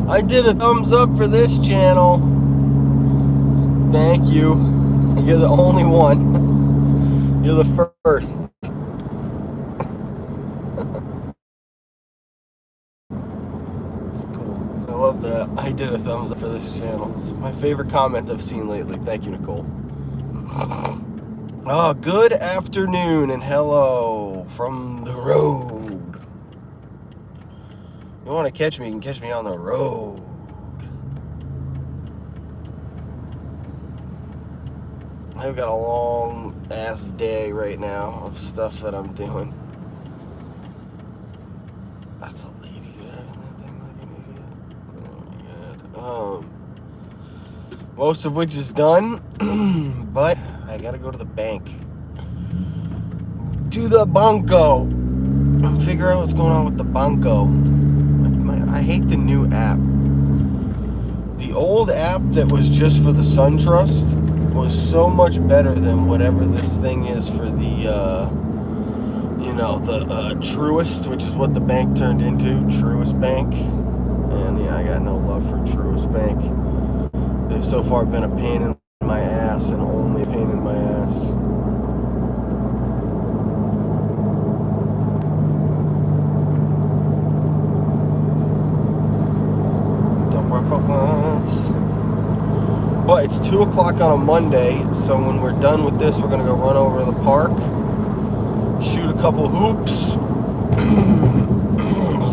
I did a thumbs up for this channel. Thank you. You're the only one. You're the first. It's cool. I love that. I did a thumbs up for this channel. It's my favorite comment I've seen lately. Thank you, Nicole. Oh, good afternoon and hello from the road. You want to catch me, you can catch me on the road. I've got a long ass day right now of stuff that I'm doing. That's a lady driving that thing like an idiot. Oh my god. Most of which is done, but I gotta go to the bank. To the bunko. Figure out what's going on with the bunko. I hate the new app. The old app that was just for the Sun Trust was so much better than whatever this thing is for the, the Truist, which is what the bank turned into, Truist Bank. And yeah, I got no love for Truist Bank. They've so far been a pain in my ass and only a pain in my ass. But it's 2 o'clock on a Monday, so when we're done with this, we're going to go run over to the park, shoot a couple hoops.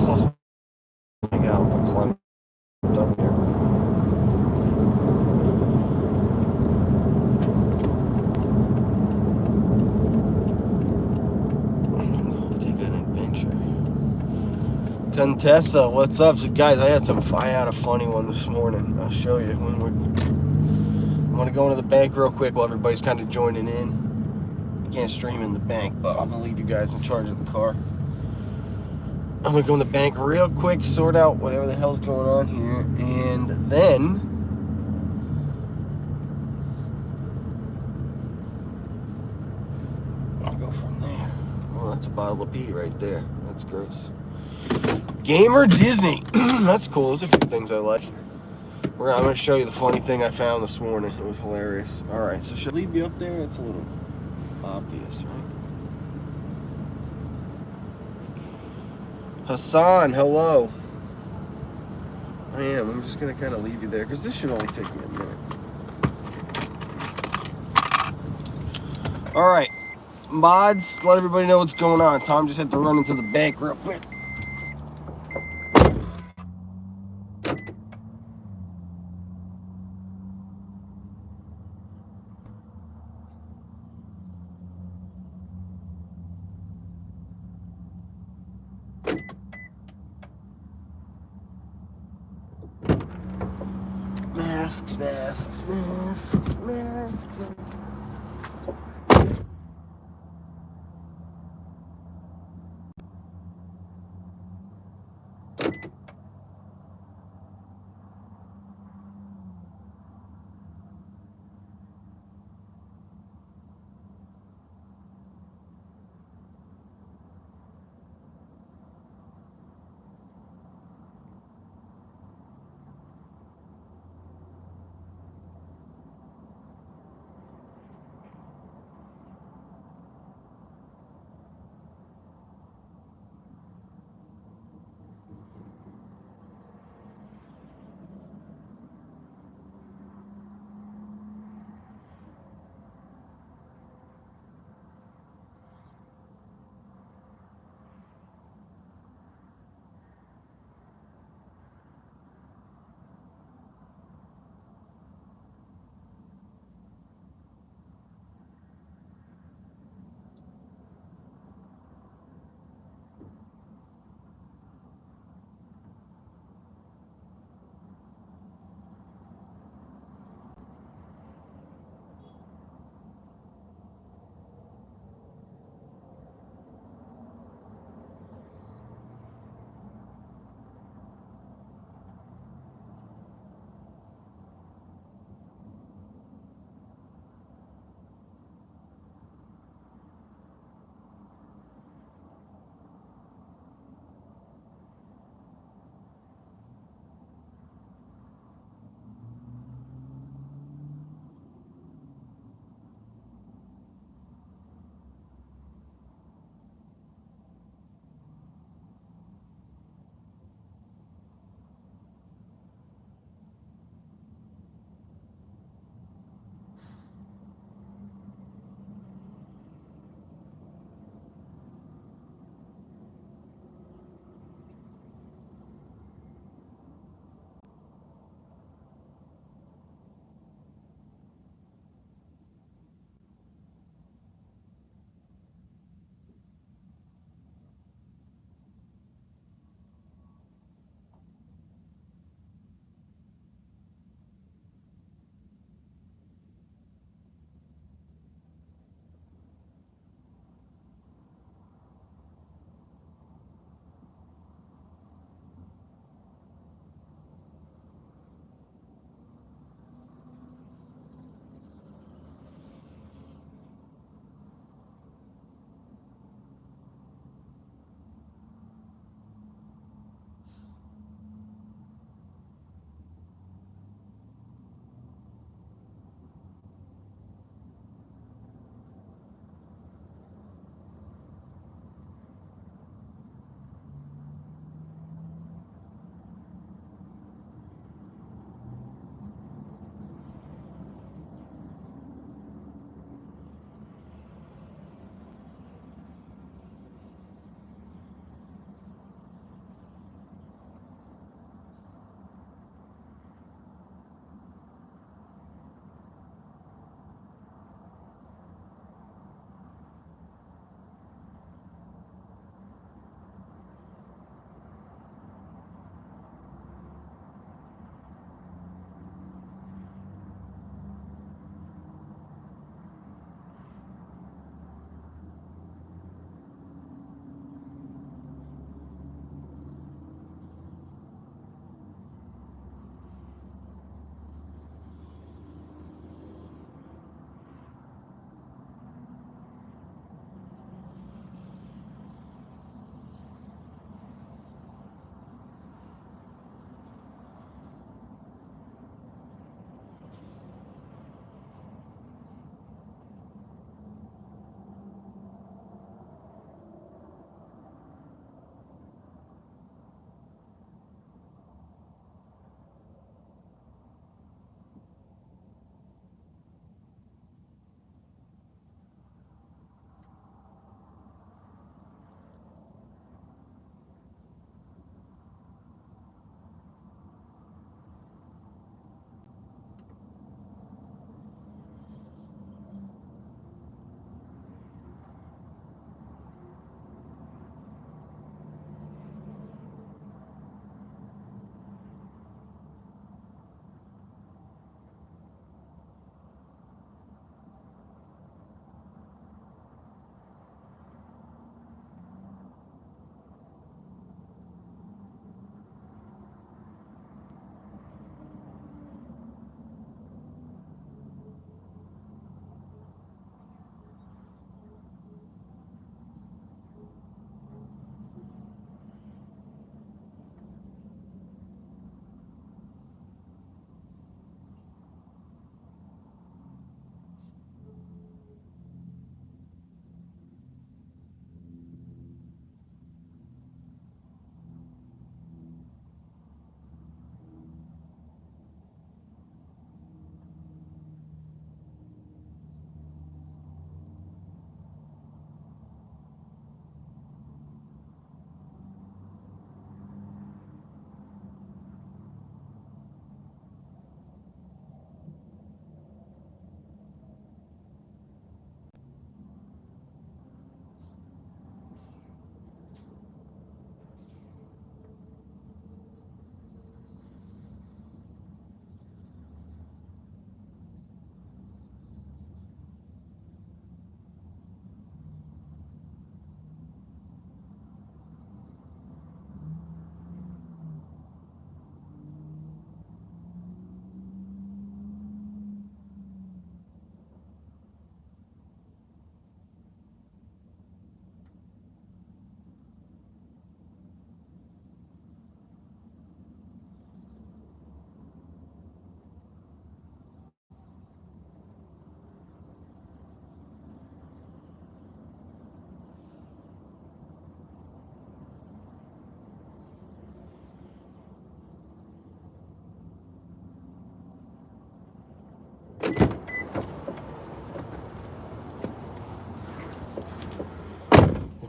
Oh my god, I'm climbing up here. Take an adventure. Contessa, what's up? So guys, I had a funny one this morning. I'll show you when I'm going to go into the bank real quick while everybody's kind of joining in. I can't stream in the bank, but I'm going to leave you guys in charge of the car. I'm going to go in the bank real quick, sort out whatever the hell's going on here, and then I'll go from there. Oh, that's a bottle of pee right there. That's gross. Gamer Disney. That's cool. Those are two things I like. I'm going to show you the funny thing I found this morning. It was hilarious. Alright, so should I leave you up there? It's a little obvious, right? Hassan, hello. I am. I'm just going to kind of leave you there because this should only take me a minute. Alright. Mods, let everybody know what's going on. Tom just had to run into the bank real quick. Masks, masks, masks, masks, masks.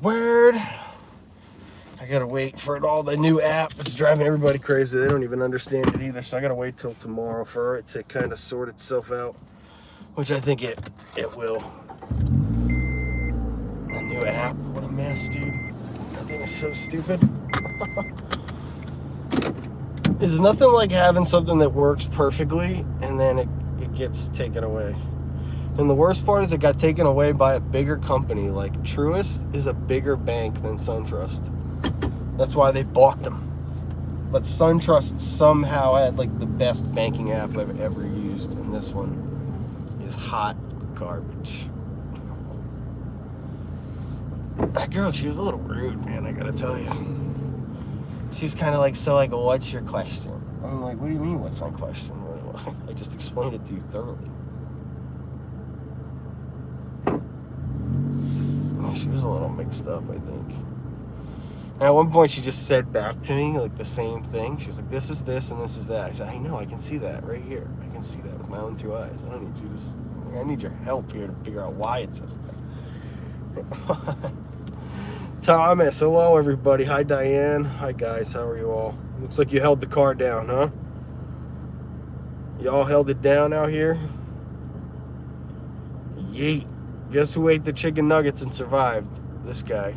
Word. I gotta wait for all the new app. It's driving everybody crazy. They don't even understand it either. So I gotta wait till tomorrow for it to kind of sort itself out, which I think it will. The new app, what a mess, dude. That thing is so stupid. There's nothing like having something that works perfectly and then it gets taken away. And the worst part is it got taken away by a bigger company. Like Truist is a bigger bank than SunTrust. That's why they bought them. But SunTrust somehow had like the best banking app I've ever used, and this one is hot garbage. That girl, she was a little rude, man, I gotta tell you. She was kind of like, so like, what's your question? I'm like, what do you mean, what's my question? I just explained it to you thoroughly. She was a little mixed up, I think. And at one point, she just said back to me, like, the same thing. She was like, this is this and this is that. I said, I know, I can see that right here. I can see that with my own two eyes. I don't need you to... I need your help here to figure out why it says that. Thomas, hello, everybody. Hi, Diane. Hi, guys. How are you all? Looks like you held the car down, huh? Y'all held it down out here? Yeet. Guess who ate the chicken nuggets and survived? This guy.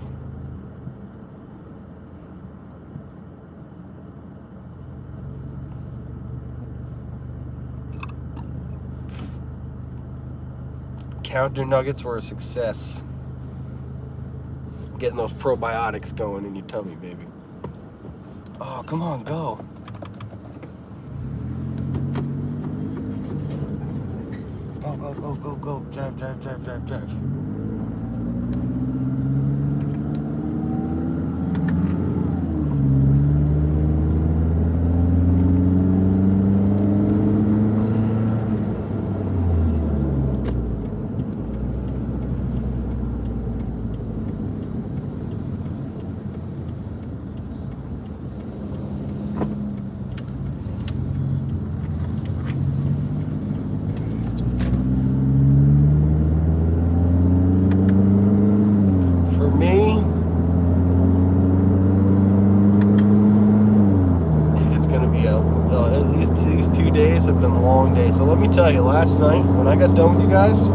Counter nuggets were a success. Getting those probiotics going in your tummy, baby. Oh, come on, go. Go. Drive. Have been long days. So let me tell you, last night when I got done with you guys,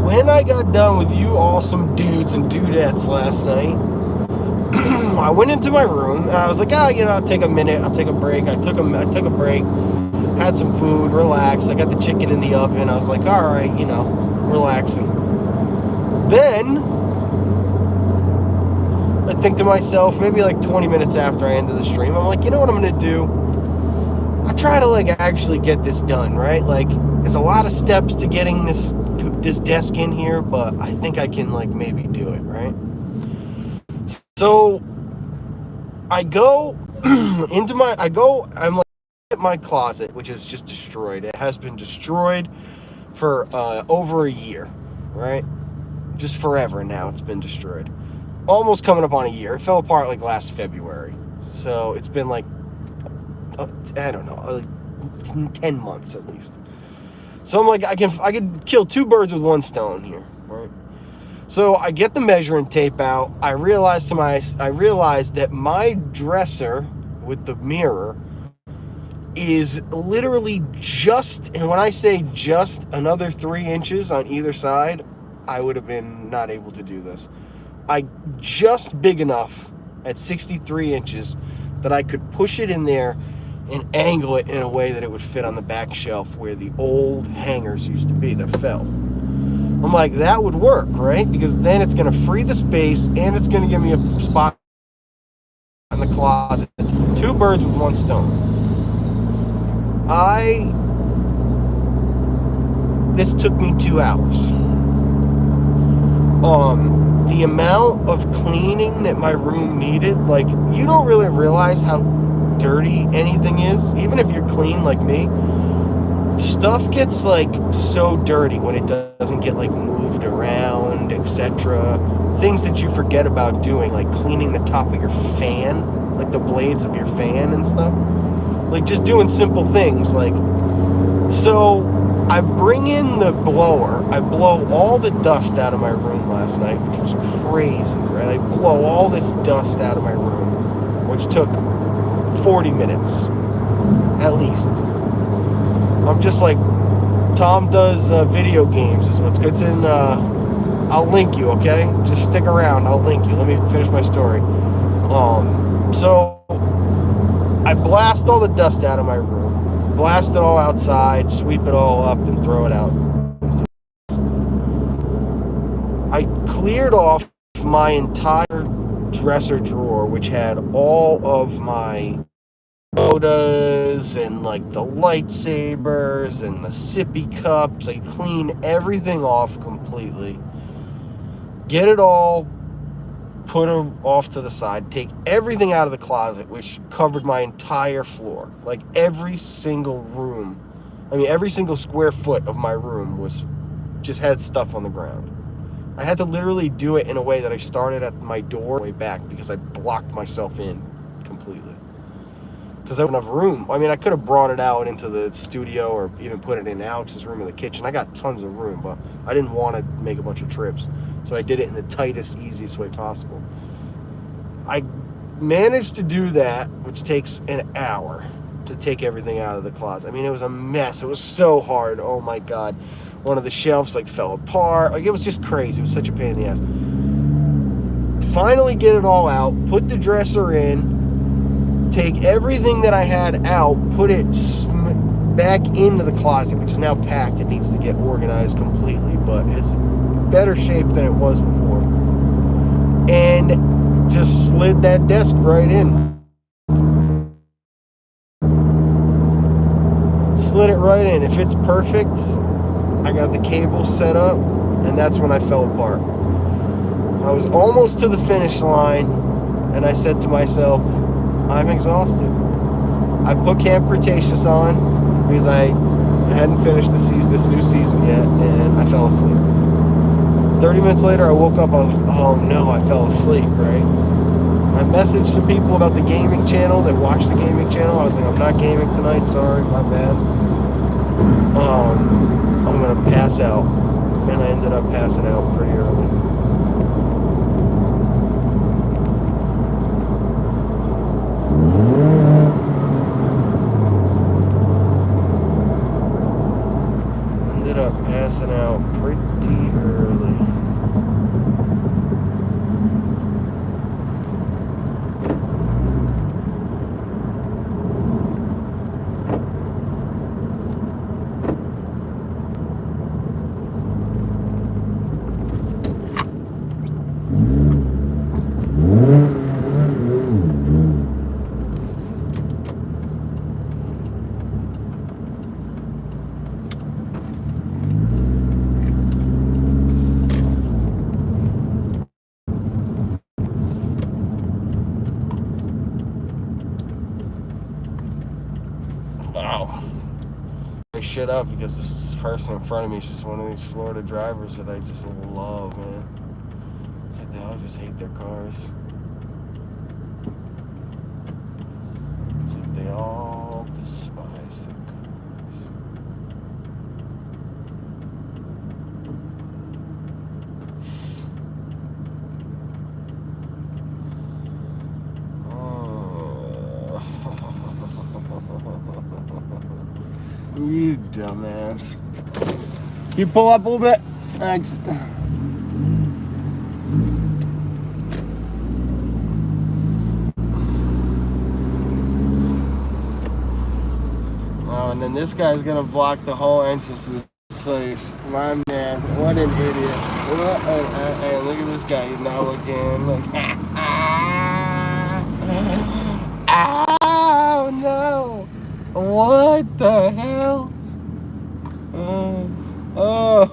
when I got done with you awesome dudes and dudettes last night, I went into my room and I was like, I'll take a minute, I'll take a break. I took a break, had some food, relaxed. I got the chicken in the oven. I was like, all right, relaxing. Then I think to myself, maybe like 20 minutes after I ended the stream, I'm like, you know what I'm gonna do? I try to like actually get this done, right? Like, there's a lot of steps to getting this desk in here, but I think I can like maybe do it, right? So I go I'm like at my closet, which is just destroyed. It has been destroyed for over a year, right? Just forever now it's been destroyed. Almost coming up on a year. It fell apart like last February. So it's been like I don't know, like 10 months at least. So I'm like, I could kill two birds with one stone here, right? So I get the measuring tape out. I realized that my dresser with the mirror is literally just, and when I say just, another 3 inches on either side, I would have been not able to do this. Just big enough at 63 inches that I could push it in there and angle it in a way that it would fit on the back shelf where the old hangers used to be that fell. I'm like, that would work, right? Because then it's going to free the space and it's going to give me a spot in the closet. Two birds with one stone. This took me 2 hours. The amount of cleaning that my room needed, like, you don't really realize how dirty anything is, even if you're clean like me. Stuff gets like so dirty when it doesn't get like moved around, etc. Things that you forget about doing, like cleaning the top of your fan, like the blades of your fan and stuff, like just doing simple things. Like, so I bring in the blower. I blow all the dust out of my room last night, which was crazy, right? I blow all this dust out of my room, which took 40 minutes, at least. I'm just like, Tom does video games, is what's good. It's in, I'll link you, okay? Just stick around, I'll link you. Let me finish my story. So, I blast all the dust out of my room. Blast it all outside, sweep it all up, and throw it out. I cleared off my entire dresser drawer, which had all of my sodas and like the lightsabers and the sippy cups. I cleaned everything off completely. Get it all put them off to the side, take everything out of the closet, which covered my entire floor. Like every single room, every single square foot of my room just had stuff on the ground. I had to literally do it in a way that I started at my door way back because I blocked myself in completely. Because I didn't have room. I could have brought it out into the studio or even put it in Alex's room in the kitchen. I got tons of room, but I didn't want to make a bunch of trips. So I did it in the tightest, easiest way possible. I managed to do that, which takes an hour to take everything out of the closet. It was a mess. It was so hard. Oh my God. One of the shelves fell apart. It was just crazy. It was such a pain in the ass. Finally get it all out, put the dresser in, take everything that I had out, put it back into the closet, which is now packed. It needs to get organized completely, but it's in better shape than it was before. And just slid that desk right in. Slid it right in. If it's perfect, I got the cable set up, and that's when I fell apart. I was almost to the finish line, and I said to myself, I'm exhausted. I put Camp Cretaceous on because I hadn't finished this new season yet, and I fell asleep. 30 minutes later, I woke up, I was like, oh no, I fell asleep, right? I messaged some people about the gaming channel that watch the gaming channel. I was like, I'm not gaming tonight, sorry, my bad. I'm gonna pass out. And I ended up passing out pretty early. Ended up passing out pretty early. Wow. I shit up because this person in front of me is just one of these Florida drivers that I just love, man. It's like they all just hate their cars. It's like they all despise their cars. You dumbass. Can you pull up a little bit? Thanks. Oh, and then this guy's gonna block the whole entrance to this place. My man, what an idiot. Hey, look at this guy. He's now looking like, oh no. What the hell? Oh.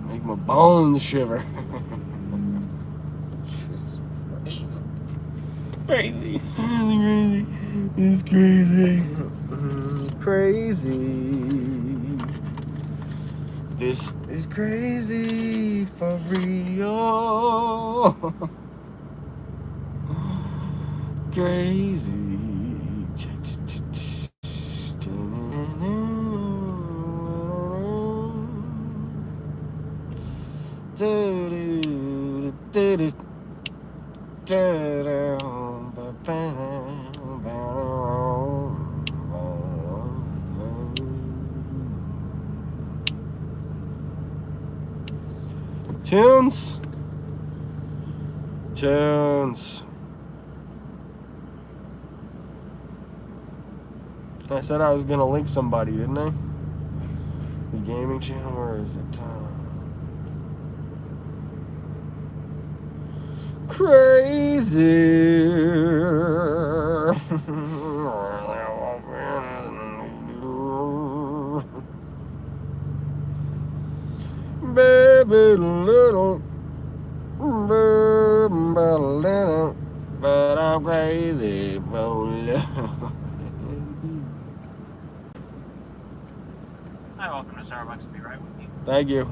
Make my bones shiver. Crazy. Crazy. It's crazy. Crazy. This is crazy for real. Crazy. Tunes. Tunes. I said I was gonna link somebody, didn't I? The gaming channel, where is it? Crazy. Baby little, but I'm crazy for love. Hi, welcome to Starbucks. I'll be right with you. Thank you.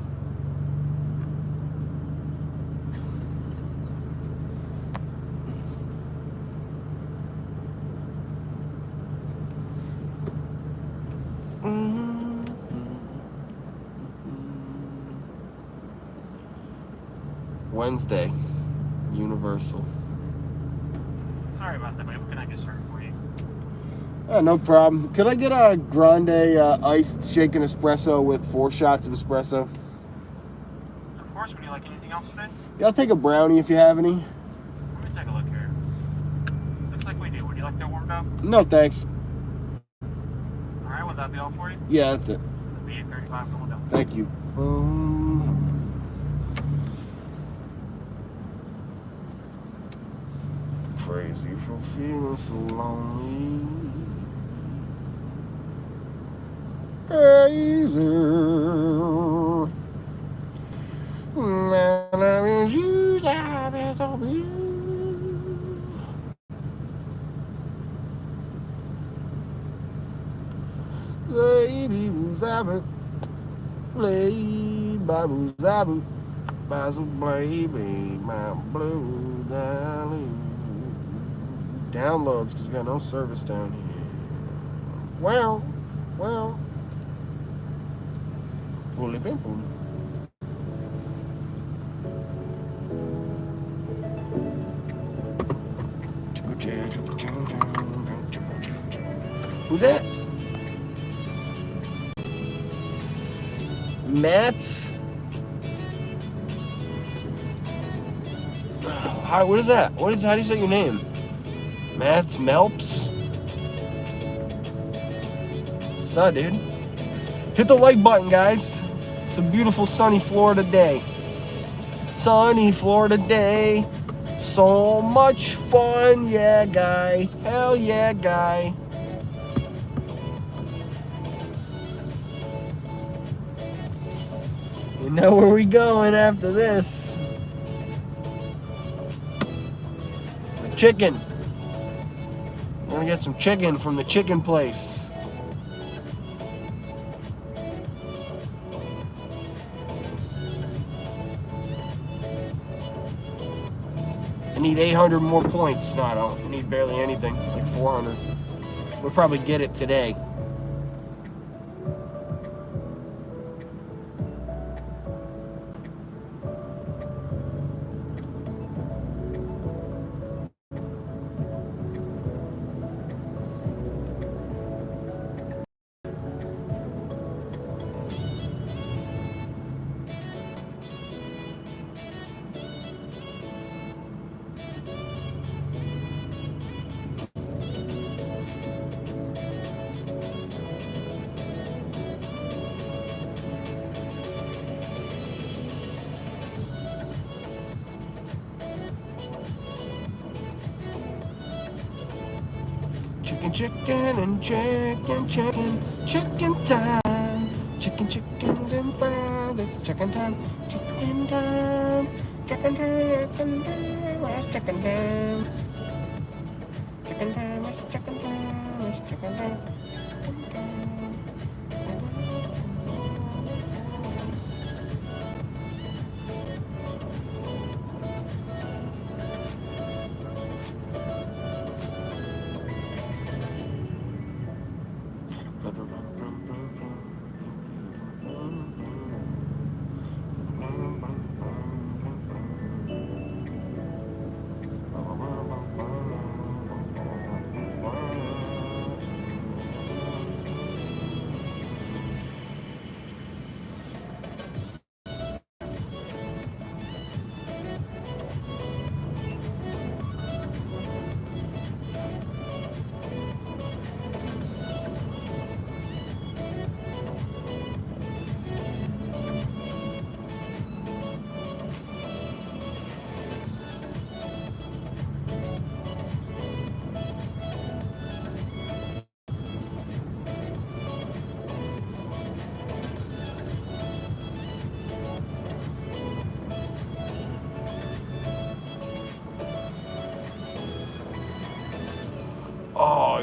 Wednesday, Universal. Sorry about that, but what can I get started for you? No problem. Could I get a grande iced shaken espresso with 4 shots of espresso? Of course. Would you like anything else today? Yeah, I'll take a brownie if you have any. Let me take a look here. Looks like we do. Would you like that warmed up? No, thanks. Alright, would that be all for you? Yeah, that's it. It'll be $8.35 for window. Thank you. Crazy for feeling so lonely. Crazy. Man, I mean, you have so baby, zabu, play, babu, zabu, bazu, baby, my blue, downloads because we got no service down here. Well, fully pimple. Who's that? Matt's. Hi, what is that? How do you say your name? Matt's Melps? What's up, dude? Hit the like button, guys. It's a beautiful sunny Florida day. Sunny Florida day. So much fun, yeah, guy. Hell yeah, guy. You know where we going after this. The chicken. We're gonna get some chicken from the chicken place. I need 800 more points. No, I don't need barely anything, like 400. We'll probably get it today. Chicken and chicken time. Chicken and fries. It's chicken time. Chicken time. Chicken time. It's chicken time. Chicken time. It's chicken time. It's chicken time.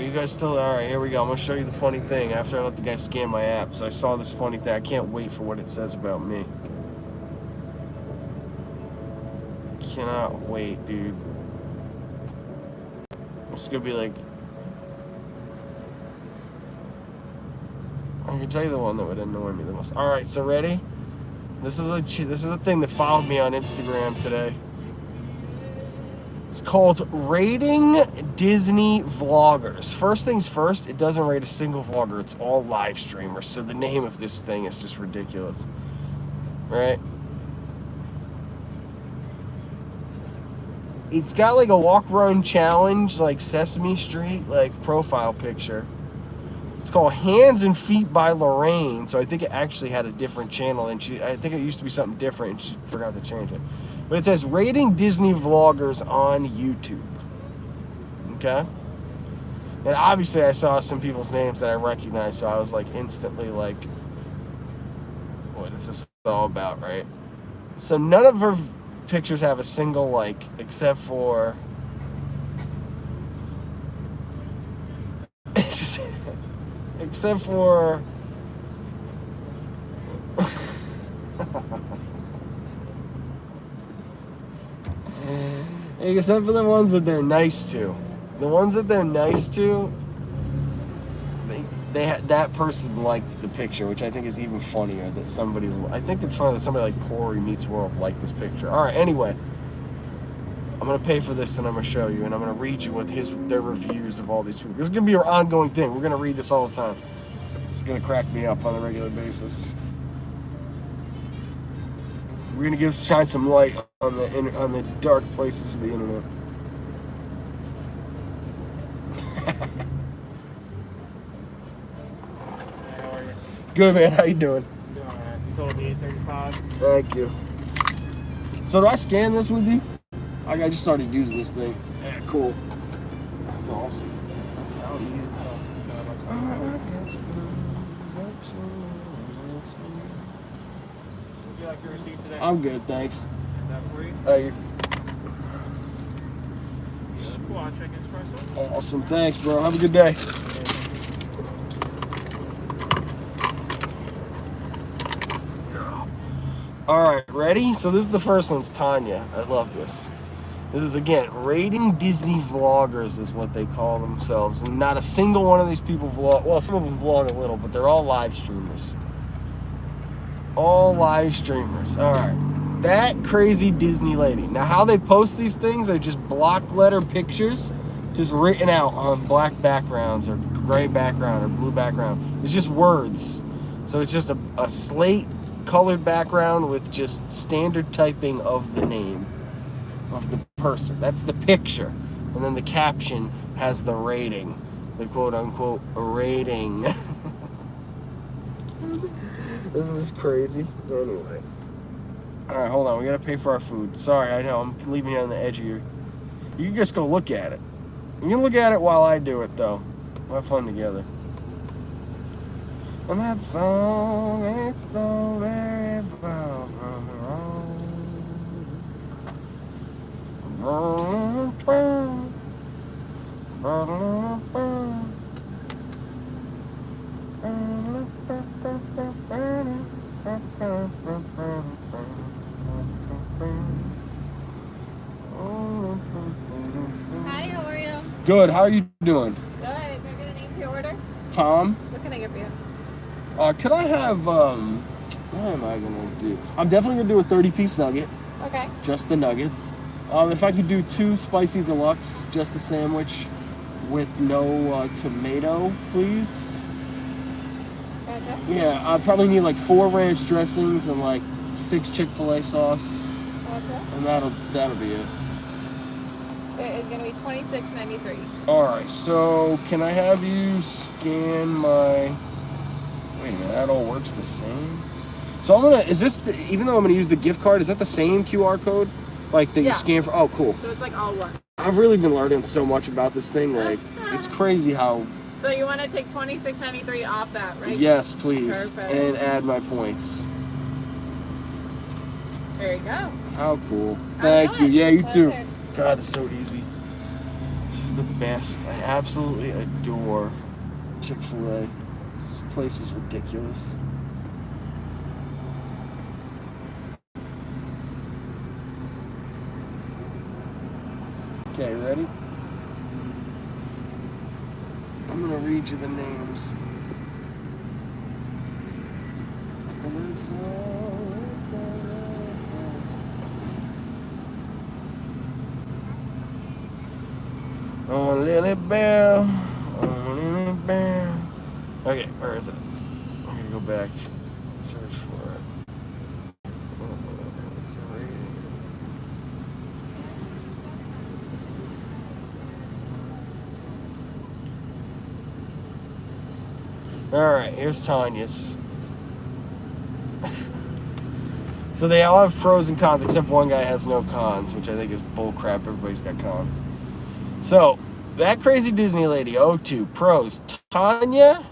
you guys still? All right, here we go. I'm gonna show you the funny thing after I let the guy scan my app. So I saw this funny thing. I can't wait for what it says about me. Cannot wait, dude. It's gonna be like. I can tell you the one that would annoy me the most. All right, so ready? This is a thing that followed me on Instagram today. It's called Rating Disney Vloggers. First things first, it doesn't rate a single vlogger. It's all live streamers. So the name of this thing is just ridiculous. Right? It's got like a walk run challenge, like Sesame Street, like profile picture. It's called Hands and Feet by Lorraine. So I think it actually had a different channel, and I think it used to be something different, and she forgot to change it. But it says Rating Disney Vloggers on YouTube. Okay? And obviously I saw some people's names that I recognized, so I was like instantly like, what is this all about, right? So none of her pictures have a single like, except for except for except for the ones that they're nice to. The ones that they're nice to, they had that person liked the picture, which I think is even funnier. That somebody, I think it's funny that somebody like Corey Meets World liked this picture. All right, anyway, I'm gonna pay for this and I'm gonna show you, and I'm gonna read you what their reviews of all these people. This is gonna be our ongoing thing. We're gonna read this all the time. This is gonna crack me up on a regular basis. We're gonna shine some light on the dark places of the internet. How are you? Good, man. How you doing? Doing alright. You told me 8:35. Thank you. So do I scan this with you? I just started using this thing. Yeah, cool. That's awesome. That's how you. Would you like your receipt today? I'm good, thanks. Get that for you. Thank you. Squad chicken espresso. Awesome, thanks, bro. Have a good day. All right, ready? So this is the first one. It's Tanya. I love this. This is, again, Rating Disney Vloggers is what they call themselves. And not a single one of these people vlog. Well, some of them vlog a little, but they're all live streamers. All live streamers. All right. That crazy Disney lady. Now, how they post these things are just block letter pictures, just written out on black backgrounds or gray background or blue background. It's just words. So it's just a slate colored background with just standard typing of the name of the person. That's the picture. And then the caption has the rating. The quote unquote rating. This is crazy. Anyway. Alright, hold on. We gotta pay for our food. Sorry, I know. I'm leaving you on the edge of your... You can just go look at it. You can look at it while I do it, though. We'll have fun together. And that song, it's so very far from Hi, how are you? Good, how are you doing? Good. Can I get a name to your order? Tom? What can I get for you? Could I have, what am I gonna do? I'm definitely gonna do a 30-piece nugget. Okay. Just the nuggets. If I could do 2 spicy deluxe, just a sandwich with no tomato, please. Gotcha. Yeah, I probably need like 4 ranch dressings and like 6 Chick-fil-A sauce, Gotcha. and that'll be it. It's gonna be $26.93. All right, so can I have you scan my? Wait a minute, that all works the same. So is this even though I'm gonna use the gift card? Is that the same QR code, like that you scan for? Oh, cool. So it's like all one. I've really been learning so much about this thing. Like, it's crazy how. So you want to take $26.93 off that, right? Yes, please, Perfect. and add my points. There you go. How cool! Thank you. Yeah, you too. Pleasure. God, it's so easy. is the best. I absolutely adore Chick-fil-A. This place is ridiculous. Okay, ready? I'm gonna read you the names. Oh, Lily Bell. Oh, Lily Bell. Okay, where is it? I'm gonna go back. Search for it. Alright, here's Tanya's. So they all have pros and cons, except one guy has no cons, which I think is bullcrap. Everybody's got cons. So, that crazy Disney lady, 02, pros. Tanya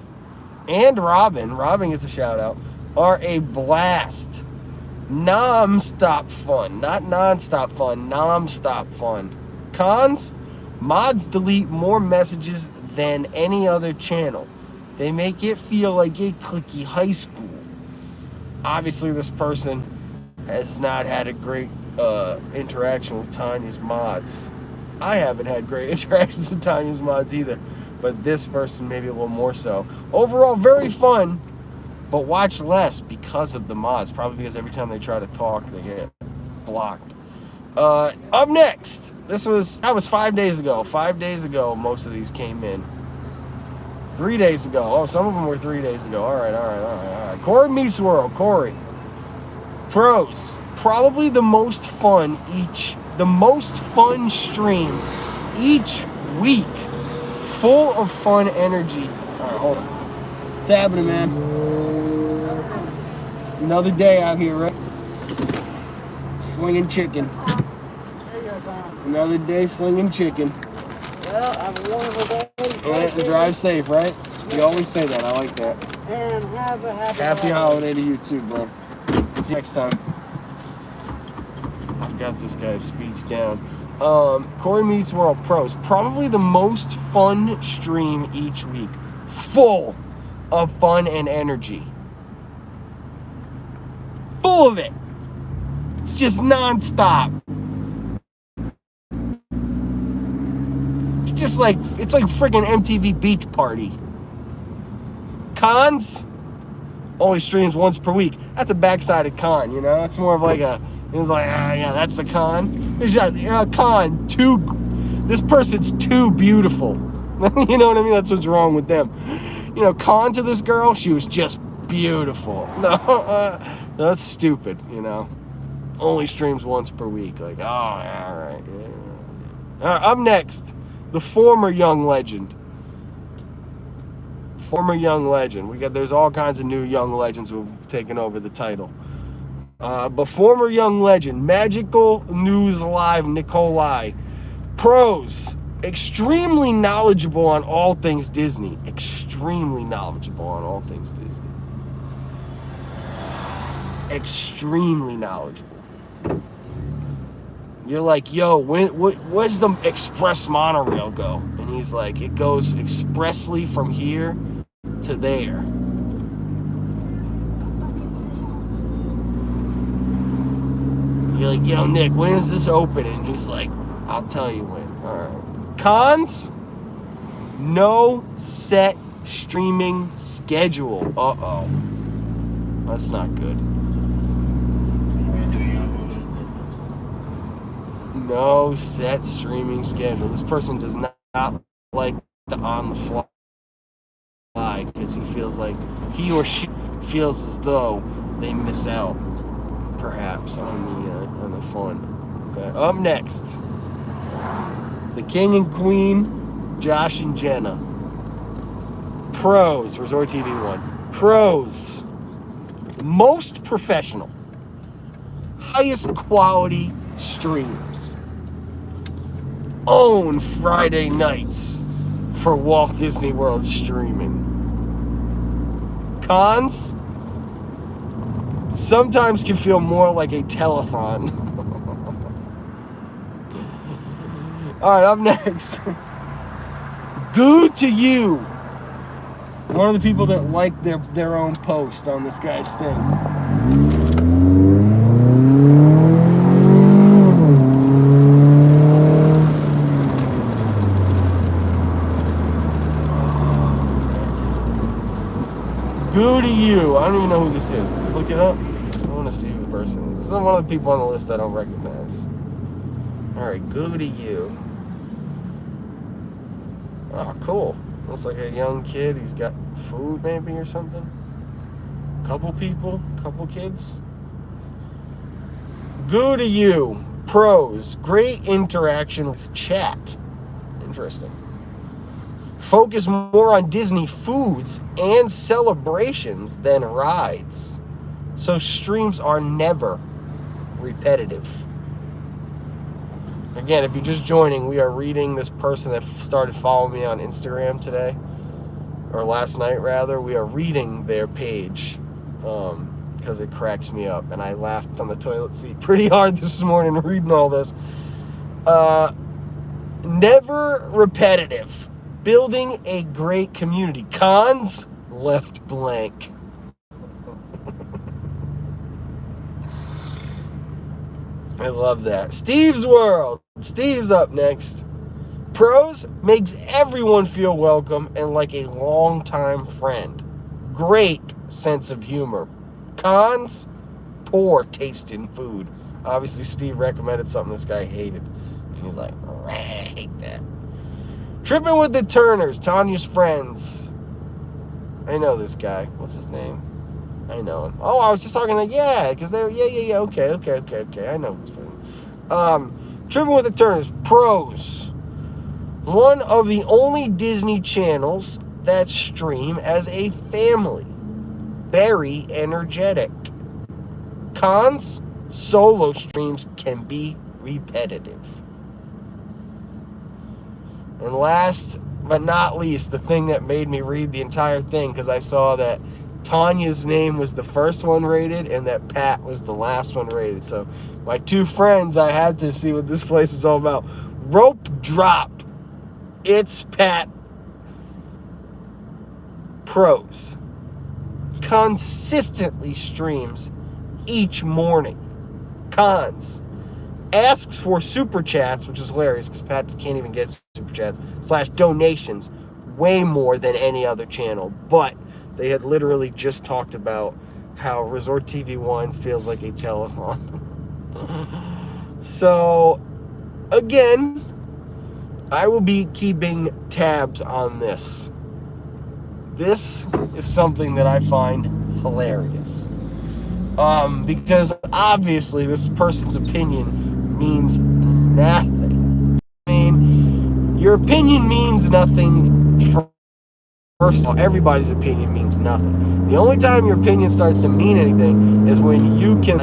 and Robin gets a shout out, are a blast. Non-stop fun. Not non-stop fun, non-stop fun. Cons, mods delete more messages than any other channel. They make it feel like a cliquey high school. Obviously, this person has not had a great interaction with Tanya's mods. I haven't had great interactions with Tanya's mods either, but this person maybe a little more so. Overall, very fun, but watch less because of the mods. Probably because every time they try to talk, they get blocked. Up next, that was 5 days ago. 5 days ago, most of these came in. 3 days ago. Oh, some of them were 3 days ago. All right. Corey Meets World. Corey. Pros. Probably the most fun stream each week. Full of fun energy. All right, hold on. What's happening, man? Another day out here, right? Slinging chicken. Another day slinging chicken. Well, have a wonderful day. And drive safe, right? You always say that. I like that. And have a Happy holiday to you too, bro. See you next time. I've got this guy's speech down. Corey Meets World Pros. Probably the most fun stream each week. Full of fun and energy. Full of it. It's just non-stop. It's like freaking MTV Beach Party. Cons? Only streams once per week. That's a backsided con, you know? It's more of like yeah, that's the con. There's a con, this person's too beautiful. You know what I mean? That's what's wrong with them. You know, con to this girl, she was just beautiful. No, that's stupid, you know? Only streams once per week. Like, oh, yeah, all right. Yeah. Up next. The former young legend. There's all kinds of new young legends who have taken over the title. But former young legend, Magical News Live Nikolai. Pros, extremely knowledgeable on all things Disney. Extremely knowledgeable. You're like, yo, where's the express monorail go? And he's like, it goes expressly from here to there. You're like, yo, Nick, when is this open? And he's like, I'll tell you when. All right. Cons? No set streaming schedule. Uh-oh. That's not good. No set streaming schedule. This person does not like the on the fly because he or she feels as though they miss out, perhaps, on the fun. Okay. Up next, the King and Queen, Josh and Jenna. Pros, Resort TV 1. Pros, most professional, highest quality streams. Own Friday nights for Walt Disney World streaming. Cons? Sometimes can feel more like a telethon. Alright, up next. Good to you. One of the people that liked their own post on this guy's thing. Good to you. I don't even know who this is. Let's look it up. I want to see who the person is. This is one of the people on the list I don't recognize. Alright, good to you. Oh, cool. Looks like a young kid. He's got food maybe or something. Couple people, couple kids. Good to you. Pros. Great interaction with chat. Interesting. Focus more on Disney foods and celebrations than rides. So streams are never repetitive. Again, if you're just joining, we are reading this person that started following me on Instagram today, or last night rather. We are reading their page because it cracks me up, and I laughed on the toilet seat pretty hard this morning reading all this. Never repetitive. Building a great community. Cons, left blank. I love that. Steve's World. Steve's up next. Pros, makes everyone feel welcome and like a longtime friend. Great sense of humor. Cons, poor taste in food. Obviously, Steve recommended something this guy hated. And he's like, oh, I hate that. Tripping with the Turners, Tanya's friends. I know this guy. What's his name? I know him. Oh, I was just talking to, yeah, because they were, yeah. Okay. I know this person. Tripping with the Turners, pros. One of the only Disney channels that stream as a family. Very energetic. Cons, solo streams can be repetitive. And last but not least, the thing that made me read the entire thing, because I saw that Tanya's name was the first one rated and that Pat was the last one rated. So my two friends, I had to see what this place is all about. Rope drop. It's Pat. Pros. Consistently streams each morning. Cons. Asks for super chats, which is hilarious because Pat can't even get super chats, / donations way more than any other channel. But they had literally just talked about how Resort TV 1 feels like a telethon. So, again, I will be keeping tabs on this. This is something that I find hilarious. Because obviously this person's opinion means nothing. I mean, your opinion means nothing. First of all, everybody's opinion means nothing. The only time your opinion starts to mean anything is when you can,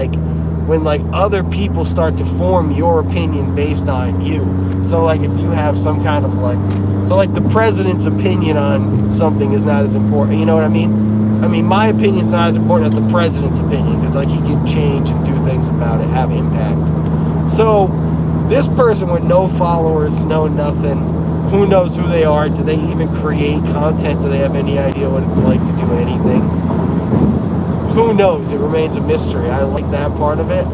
when other people start to form your opinion based on you. So if you have some kind of the president's opinion on something is not as important. You know what I mean? I mean, my opinion's not as important as the president's opinion because he can change and do things about it, have impact. So this person with no followers, no nothing, who knows who they are? Do they even create content? Do they have any idea what it's like to do anything? Who knows? It remains a mystery. I like that part of it.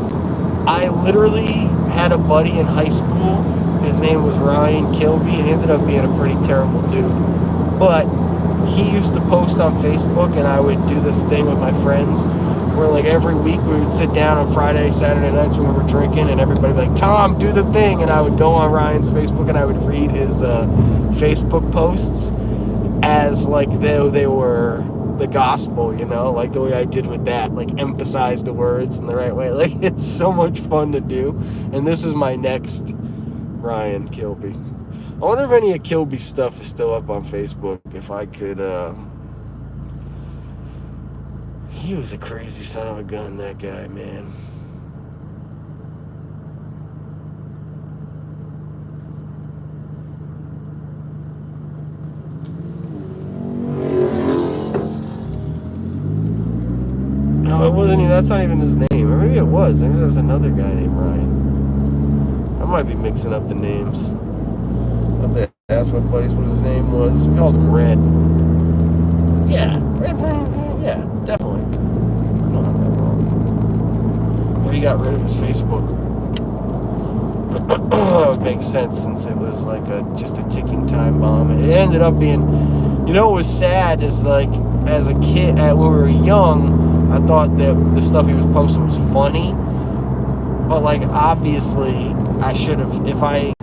I literally had a buddy in high school. His name was Ryan Kilby, and he ended up being a pretty terrible dude. But he used to post on Facebook, and I would do this thing with my friends where every week we would sit down on Friday, Saturday nights when we were drinking, and everybody would be like, Tom, do the thing. And I would go on Ryan's Facebook and I would read his Facebook posts as though they were the gospel, the way I did with that, emphasize the words in the right way. It's so much fun to do. And this is my next Ryan Kilby. I wonder if any of Kilby's stuff is still up on Facebook. If I could, he was a crazy son of a gun, that guy, man. No, it wasn't even, that's not even his name. Or maybe it was. Maybe there was another guy named Ryan. I might be mixing up the names. I'll have to asked my buddies what his name was. We called him Red. Yeah, Red's name. Yeah, definitely. I don't have that wrong. Maybe he got rid of his Facebook. That would make sense since it was like just a ticking time bomb. It ended up being, what was sad is like as a kid, when we were young, I thought that the stuff he was posting was funny, but like obviously I should have, if I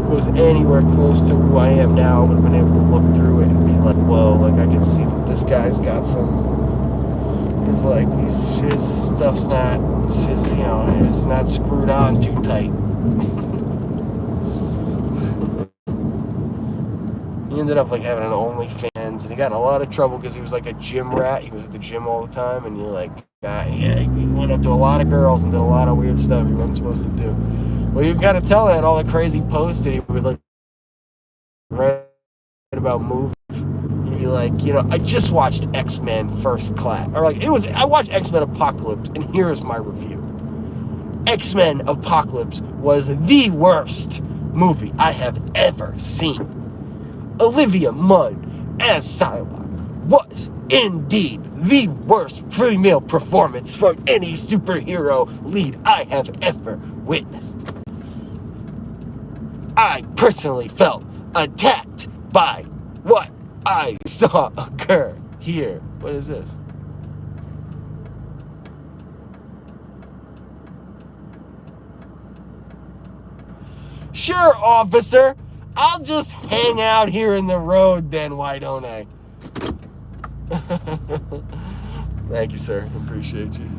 was anywhere close to who I am now, I would have been able to look through it and be like, whoa, like I can see that this guy's got some. It's like his stuff's not, it's not screwed on too tight. He ended up like having an OnlyFans, and he got in a lot of trouble because he was like a gym rat. He was at the gym all the time, and he went up to a lot of girls and did a lot of weird stuff he wasn't supposed to do. Well, you've got to tell that all the crazy posts that he would like write about movies. He'd be like, I just watched X-Men First Class, or like I watched X-Men Apocalypse, and here's my review. X-Men Apocalypse was the worst movie I have ever seen. Olivia Munn as Psylocke was indeed the worst female performance from any superhero lead I have ever witnessed. I personally felt attacked by what I saw occur here. What is this? Sure, officer. I'll just hang out here in the road then, why don't I? Thank you, sir. Appreciate you.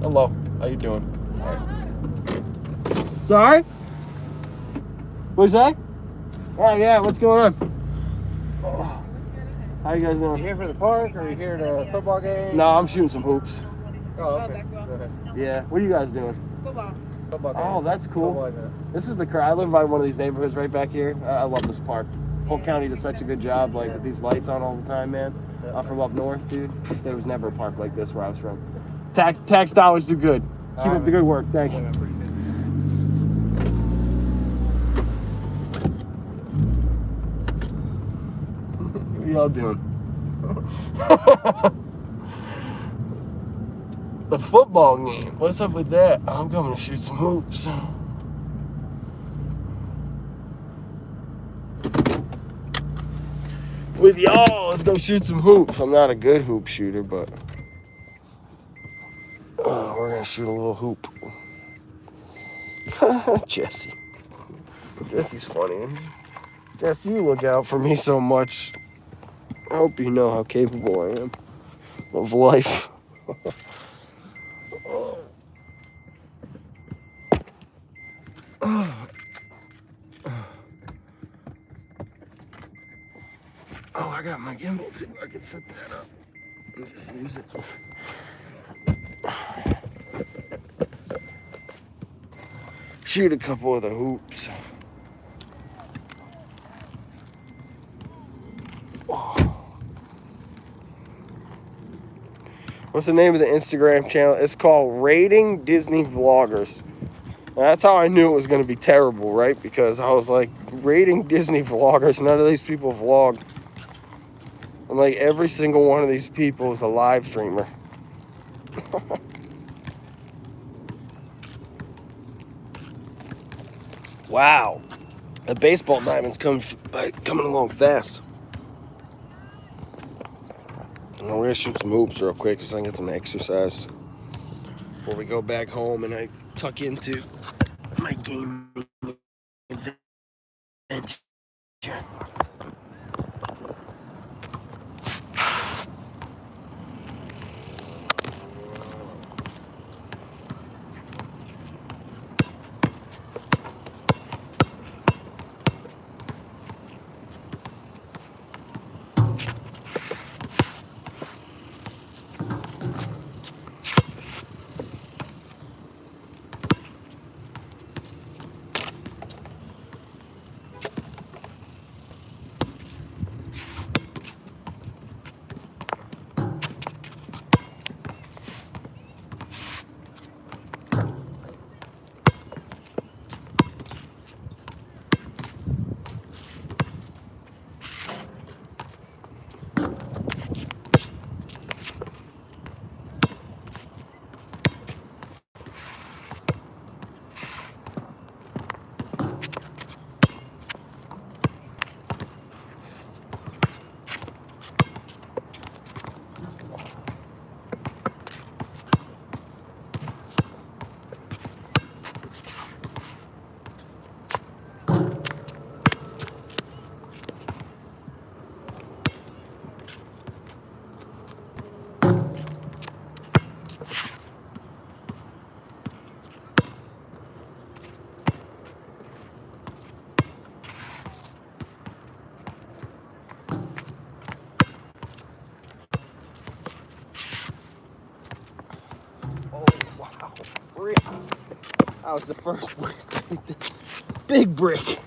Hello. How you doing? All right. Sorry? What's that? Oh, yeah. What's going on? Oh. How you guys doing? You here for the park or you here at a football game? No, I'm shooting some hoops. Oh, okay. Yeah. What are you guys doing? Football. Oh, that's cool. This is the crowd. I live by one of these neighborhoods right back here. I love this park. Whole county does such a good job, like with these lights on all the time, man. I'm from up north, dude. There was never a park like this where I was from. Tax dollars do good. Keep up the good work. Thanks. What are y'all doing? The football game. What's up with that? I'm coming to shoot some hoops. With y'all, let's go shoot some hoops. I'm not a good hoop shooter, but we're gonna shoot a little hoop. Jesse. Jesse's funny. Jesse, you look out for me so much. I hope you know how capable I am of life. Oh, I got my gimbal. See if I can set that up and just use it. Shoot a couple of the hoops. What's the name of the Instagram channel? It's called Rating Disney Vloggers. Now, that's how I knew it was going to be terrible, right? Because I was like, Rating Disney Vloggers. None of these people vlog. I'm like, every single one of these people is a live streamer. Wow. The baseball diamond's coming along fast. We're going to shoot some hoops real quick so I can get some exercise before we go back home and I tuck into my gaming adventure. That was the first brick. Big brick.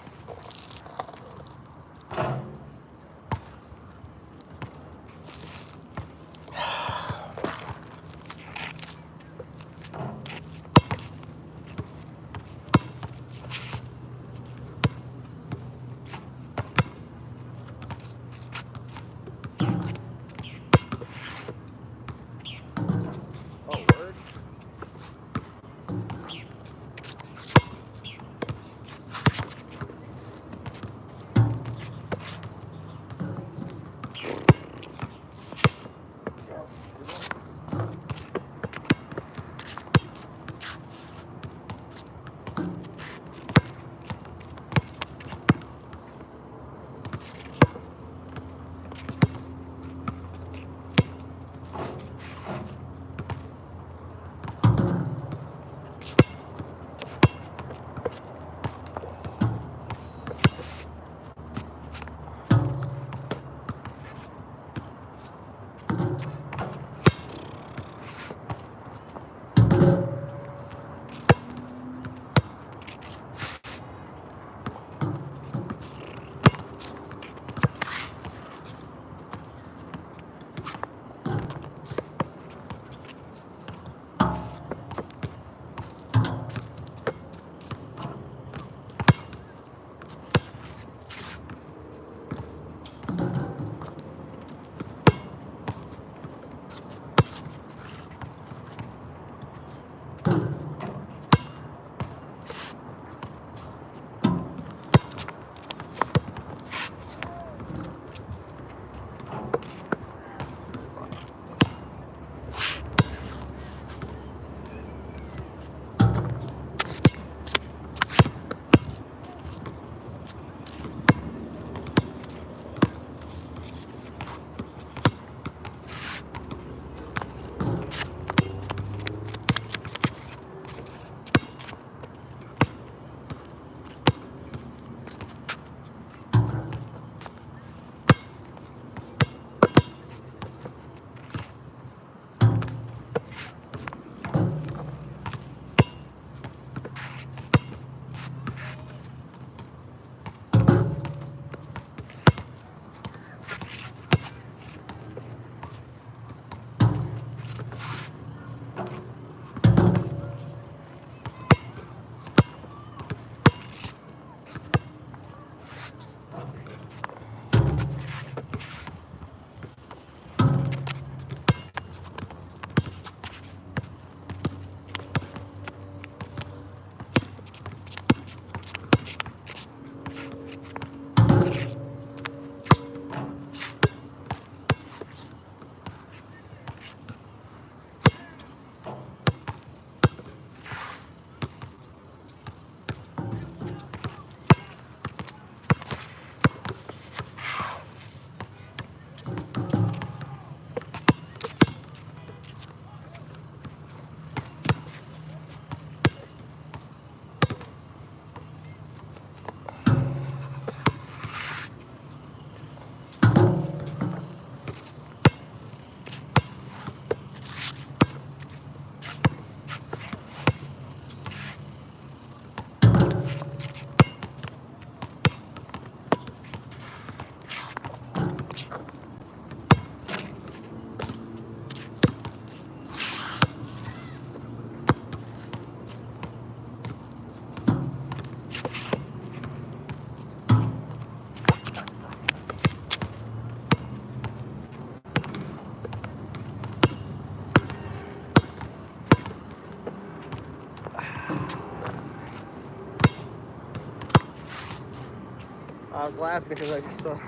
I was laughing because I just saw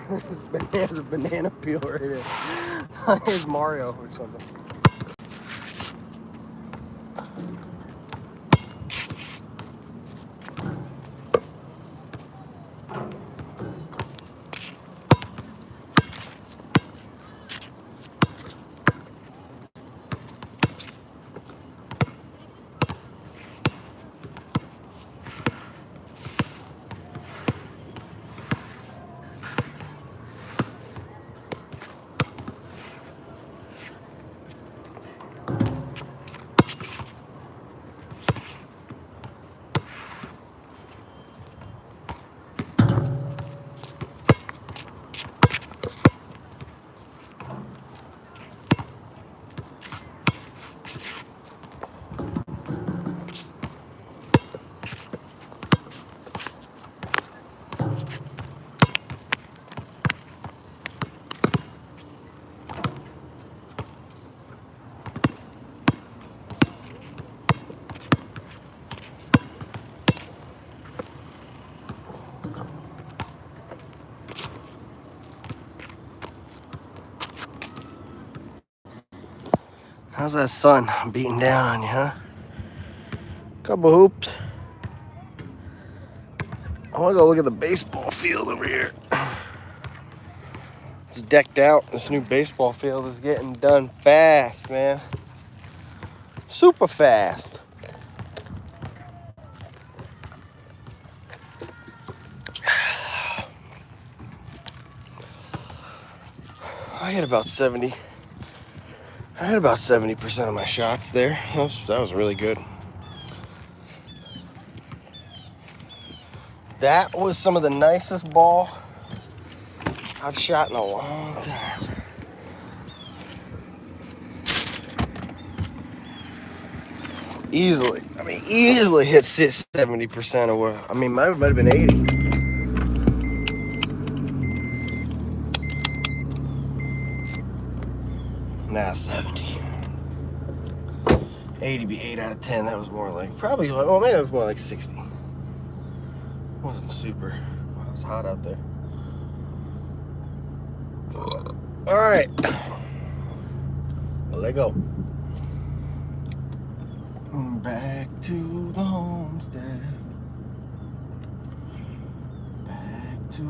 there's a banana peel right there. Here's Mario or something. How's that sun beating down on you, huh? Couple hoops. I want to go look at the baseball field over here. It's decked out. This new baseball field is getting done fast, man. Super fast. I hit about 70. I had about 70% of my shots there. That was really good. That was some of the nicest ball I've shot in a long time. Easily. I mean, easily hit 70% of what, I mean, might have been 80. Nah, 70. 80 be 8 out of 10. That was more like, probably, well, maybe it was more like 60. It wasn't super. Well, it was hot out there. All right. Well, let go. Back to the homestead. Back to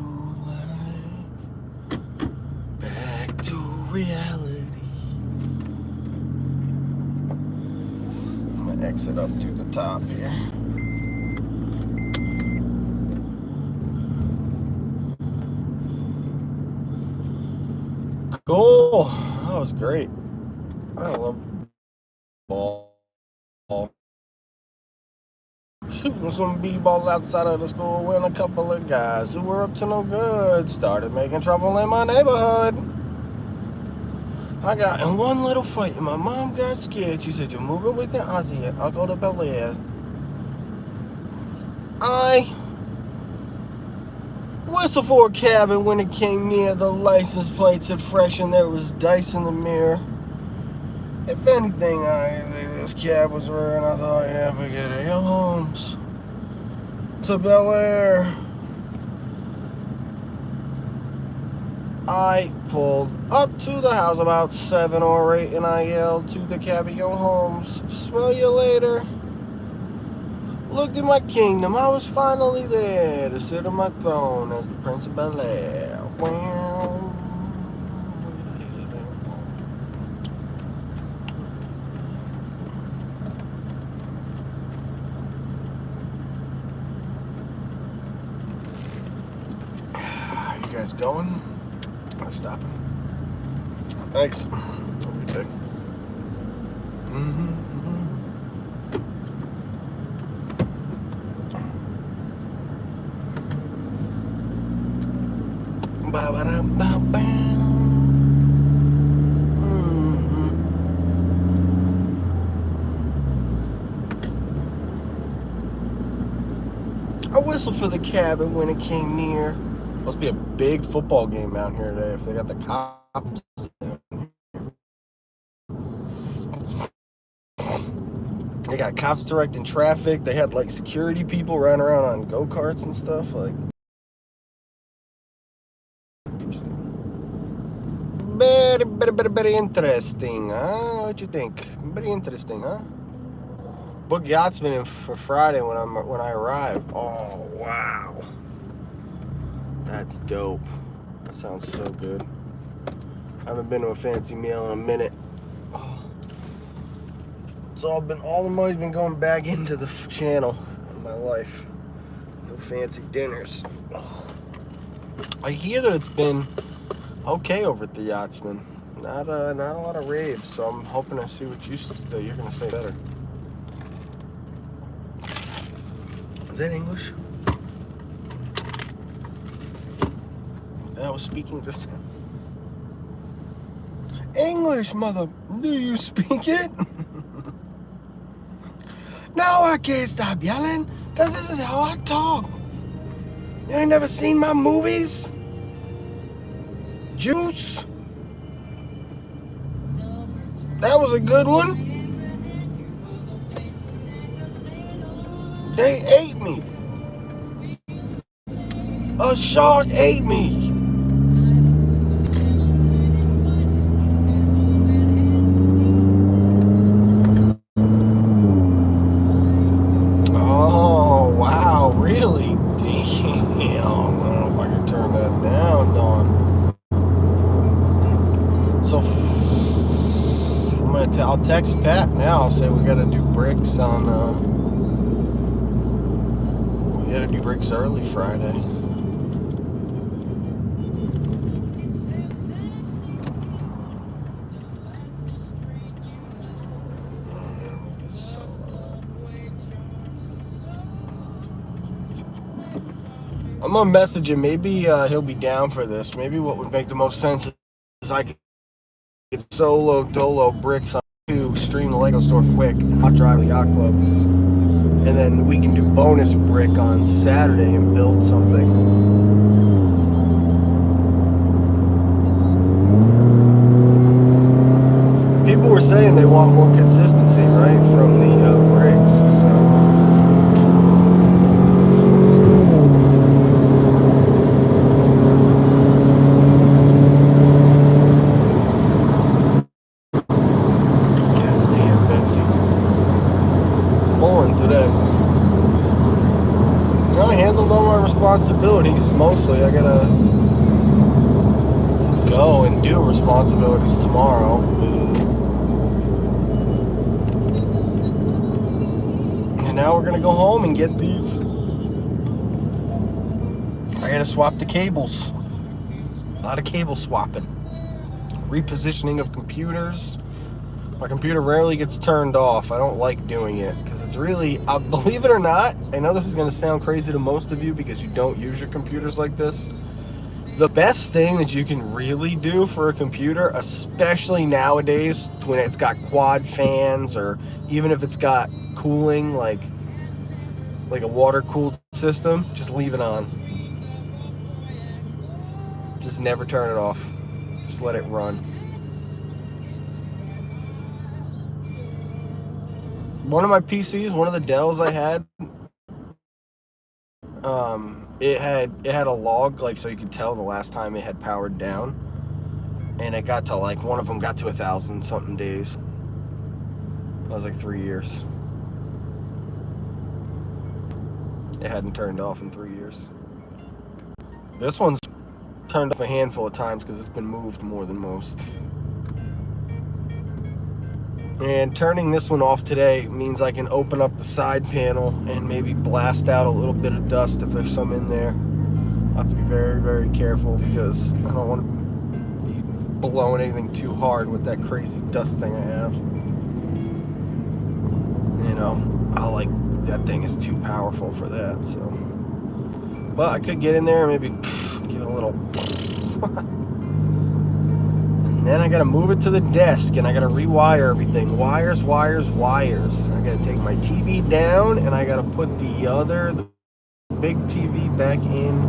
life. Back to reality. I'm gonna exit up to the top here. Cool. That was great. I love ball. Shooting some b-ball outside of the school when a couple of guys who were up to no good started making trouble in my neighborhood. I got in one little fight and my mom got scared. She said, "You're moving with your auntie and I'll go to Bel Air." I whistled for a cab, and when it came near, the license plate said fresh and there was dice in the mirror. If anything, this cab was rare, and I thought, yeah, forget it. Yo, Holmes to Bel Air. I pulled up to the house about 7 or 8, and I yelled to the cabbie, "Yo, Holmes, smell you later." Looked at my kingdom. I was finally there to sit on my throne as the Prince of Bel Air. You guys going? I'm stopping. Thanks. Have a good day. I whistled for the cab, and when it came near, must be a big football game out here today if they got the cops down here. They got cops directing traffic. They had like security people running around on go-karts and stuff. Like, very interesting, huh? What you think? Very interesting, huh? Book Yachtsman for Friday when I arrive. Oh wow, that's dope. That sounds so good. I haven't been to a fancy meal in a minute. Oh. All the money's been going back into the channel in my life. No fancy dinners. Oh. I hear that it's been okay over at the Yachtsman. Not a lot of raves, so I'm hoping to see what you're gonna say better. Is that English? I was speaking just now. English, mother. Do you speak it? No, I can't stop yelling, because this is how I talk. You ain't never seen my movies? Juice? That was a good one. They ate me. A shark ate me. I'll text Pat now. I'll say we gotta do bricks on. We gotta do bricks early Friday. I'm gonna message him. Maybe he'll be down for this. Maybe what would make the most sense is I could get solo dolo bricks on to stream the Lego store quick, hot drive the yacht club, and then we can do bonus brick on Saturday and build something. People were saying they want more consistency, right, from the bricks. So. Today. I handled all my responsibilities mostly. I gotta go and do responsibilities tomorrow. And now we're gonna go home and get these. I gotta swap the cables. A lot of cable swapping. Repositioning of computers. My computer rarely gets turned off. I don't like doing it because it's really, believe it or not, I know this is going to sound crazy to most of you because you don't use your computers like this. The best thing that you can really do for a computer, especially nowadays when it's got quad fans or even if it's got cooling, like a water-cooled system, just leave it on. Just never turn it off. Just let it run. One of my PCs, one of the Dells I had, it had a log, like, so you could tell the last time it had powered down, and it got to like, one of them got to 1,000 something days. That was like 3 years. It hadn't turned off in 3 years. This one's turned off a handful of times because it's been moved more than most. And turning this one off today means I can open up the side panel and maybe blast out a little bit of dust if there's some in there. I have to be very, very careful because I don't want to be blowing anything too hard with that crazy dust thing I have. You know, that thing is too powerful for that, so. But I could get in there and maybe give it a little. And then I gotta move it to the desk and I gotta rewire everything. Wires, wires, wires. I gotta take my TV down and I gotta put the big TV back in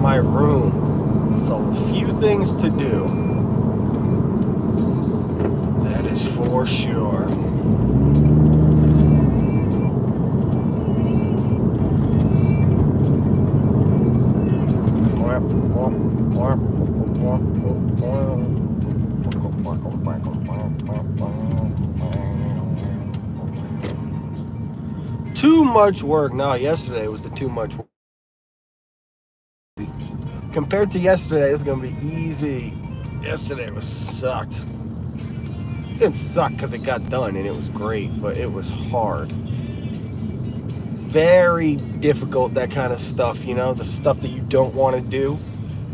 my room. It's a few things to do. That is for sure. Too much work. No, yesterday was the too much work. Compared to yesterday, it's gonna be easy. Yesterday was sucked. It didn't suck because it got done and it was great, but it was hard. Very difficult, that kind of stuff, you know, the stuff that you don't want to do.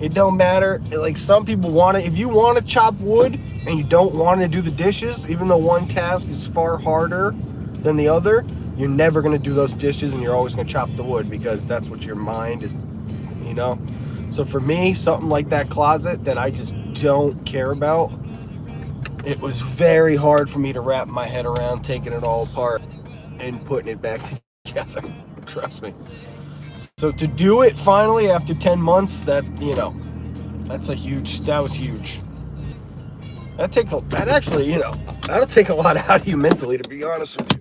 It don't matter. Like, some people want to, if you want to chop wood and you don't want to do the dishes, even though one task is far harder than the other, you're never going to do those dishes and you're always going to chop the wood because that's what your mind is, you know. So for me, something like that closet that I just don't care about, it was very hard for me to wrap my head around taking it all apart and putting it back together. Trust me. So to do it finally after 10 months, that, you know, that was huge. That actually, you know, that'll take a lot out of you mentally, to be honest with you.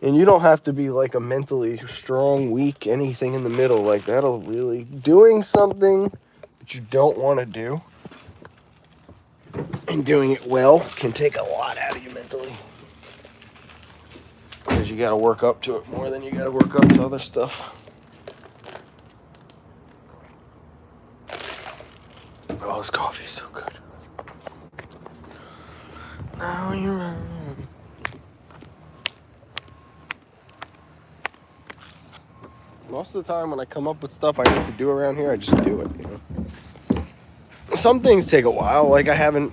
And you don't have to be like a mentally strong, weak, anything in the middle. Like, that'll really, doing something that you don't want to do and doing it well can take a lot out of you mentally. Because you got to work up to it more than you got to work up to other stuff. Oh, this coffee's so good. Now you're right. Most of the time when I come up with stuff I need to do around here, I just do it, you know. Some things take a while, like I haven't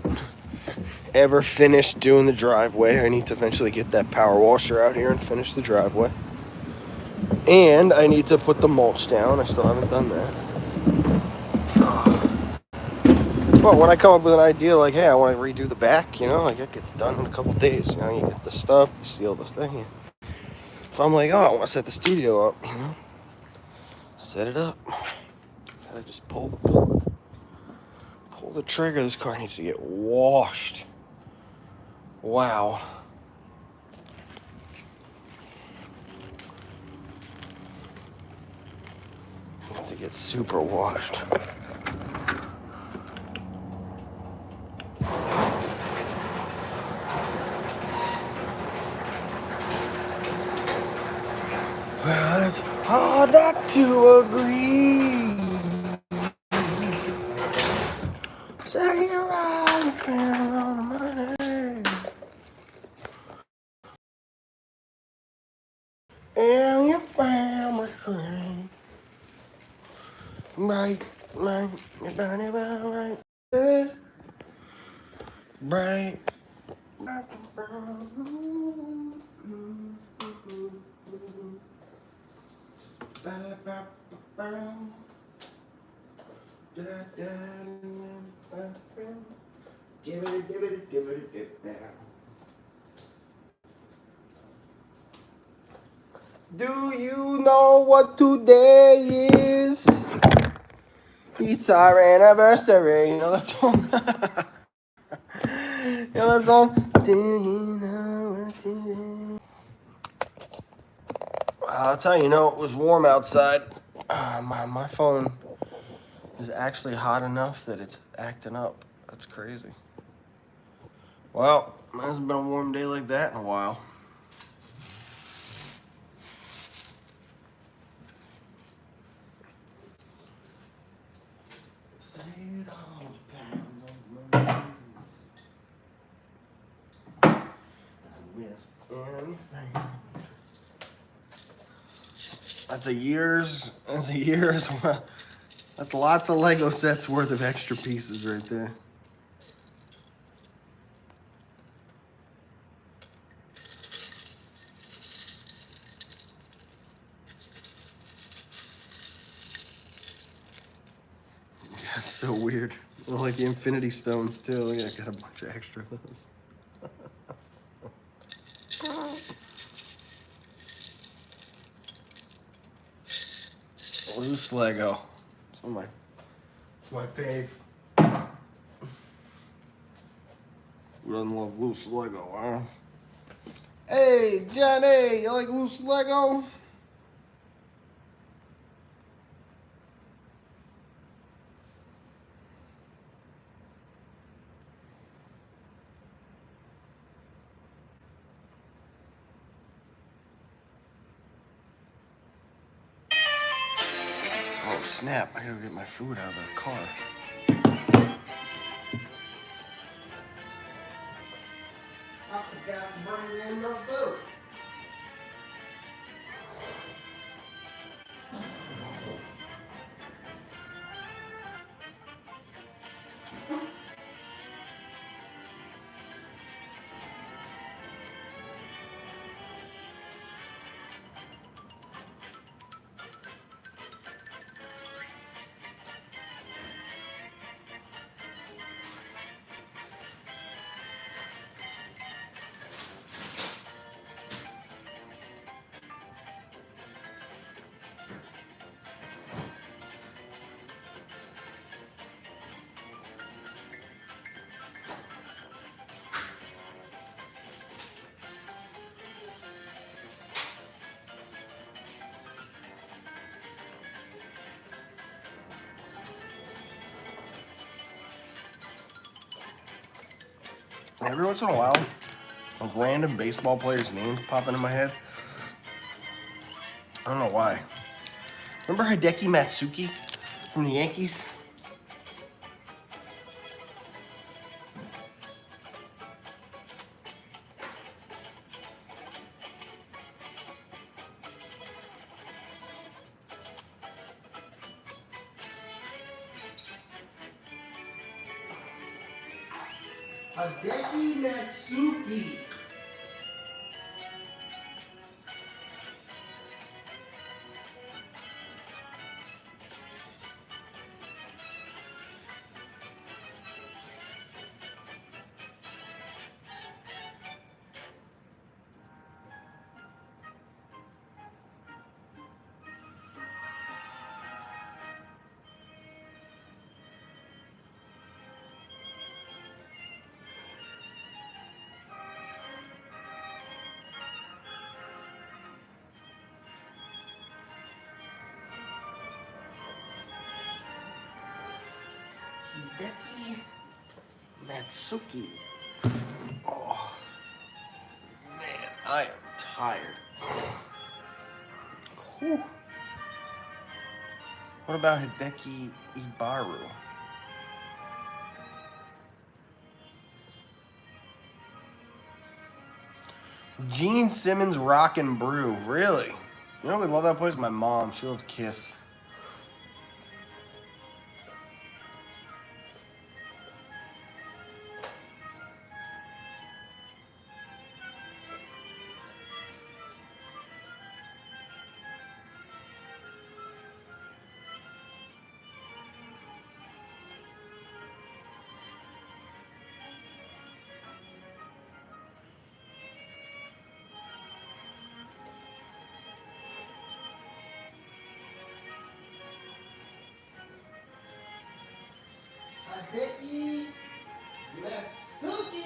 ever finished doing the driveway. I need to eventually get that power washer out here and finish the driveway. And I need to put the mulch down. I still haven't done that. Well, when I come up with an idea like, hey, I want to redo the back, you know, like it gets done in a couple days. You know, you get the stuff, you seal the thing. If I'm like, oh, I want to set the studio up, you know, set it up. Gotta just pull the plug. Pull the trigger. This car needs to get washed. Wow. Needs to get super washed. Well, it's hard not to agree. Say you're right, depending on the money. And your family free. Right, you're done it right. Right. Do you know what today is? It's our anniversary. You know that song? You know that song? Do you know what today? I'll tell you, it was warm outside. My phone is actually hot enough that it's acting up. That's crazy. Well, it hasn't been a warm day like that in a while. That's a year's that's lots of Lego sets worth of extra pieces right there. That's so weird. Well, like the Infinity Stones too. Look, I got a bunch of extra of those. Loose Lego. It's my fave. Who doesn't love loose Lego, huh? Hey, Johnny, you like loose Lego? Oh, snap. I gotta get my food out of the car. I forgot to bring in the food. Every once in a while, a random baseball player's name pop into my head. I don't know why. Remember Hideki Matsuki from the Yankees? Hideki Natsuki. Hideki Natsuki. Oh, man, I am tired. Whew. What about Hideki Ibaru? Gene Simmons Rockin' Brew. Really? You know, we love that place. My mom, she loves Kiss. Hideki Natsuki.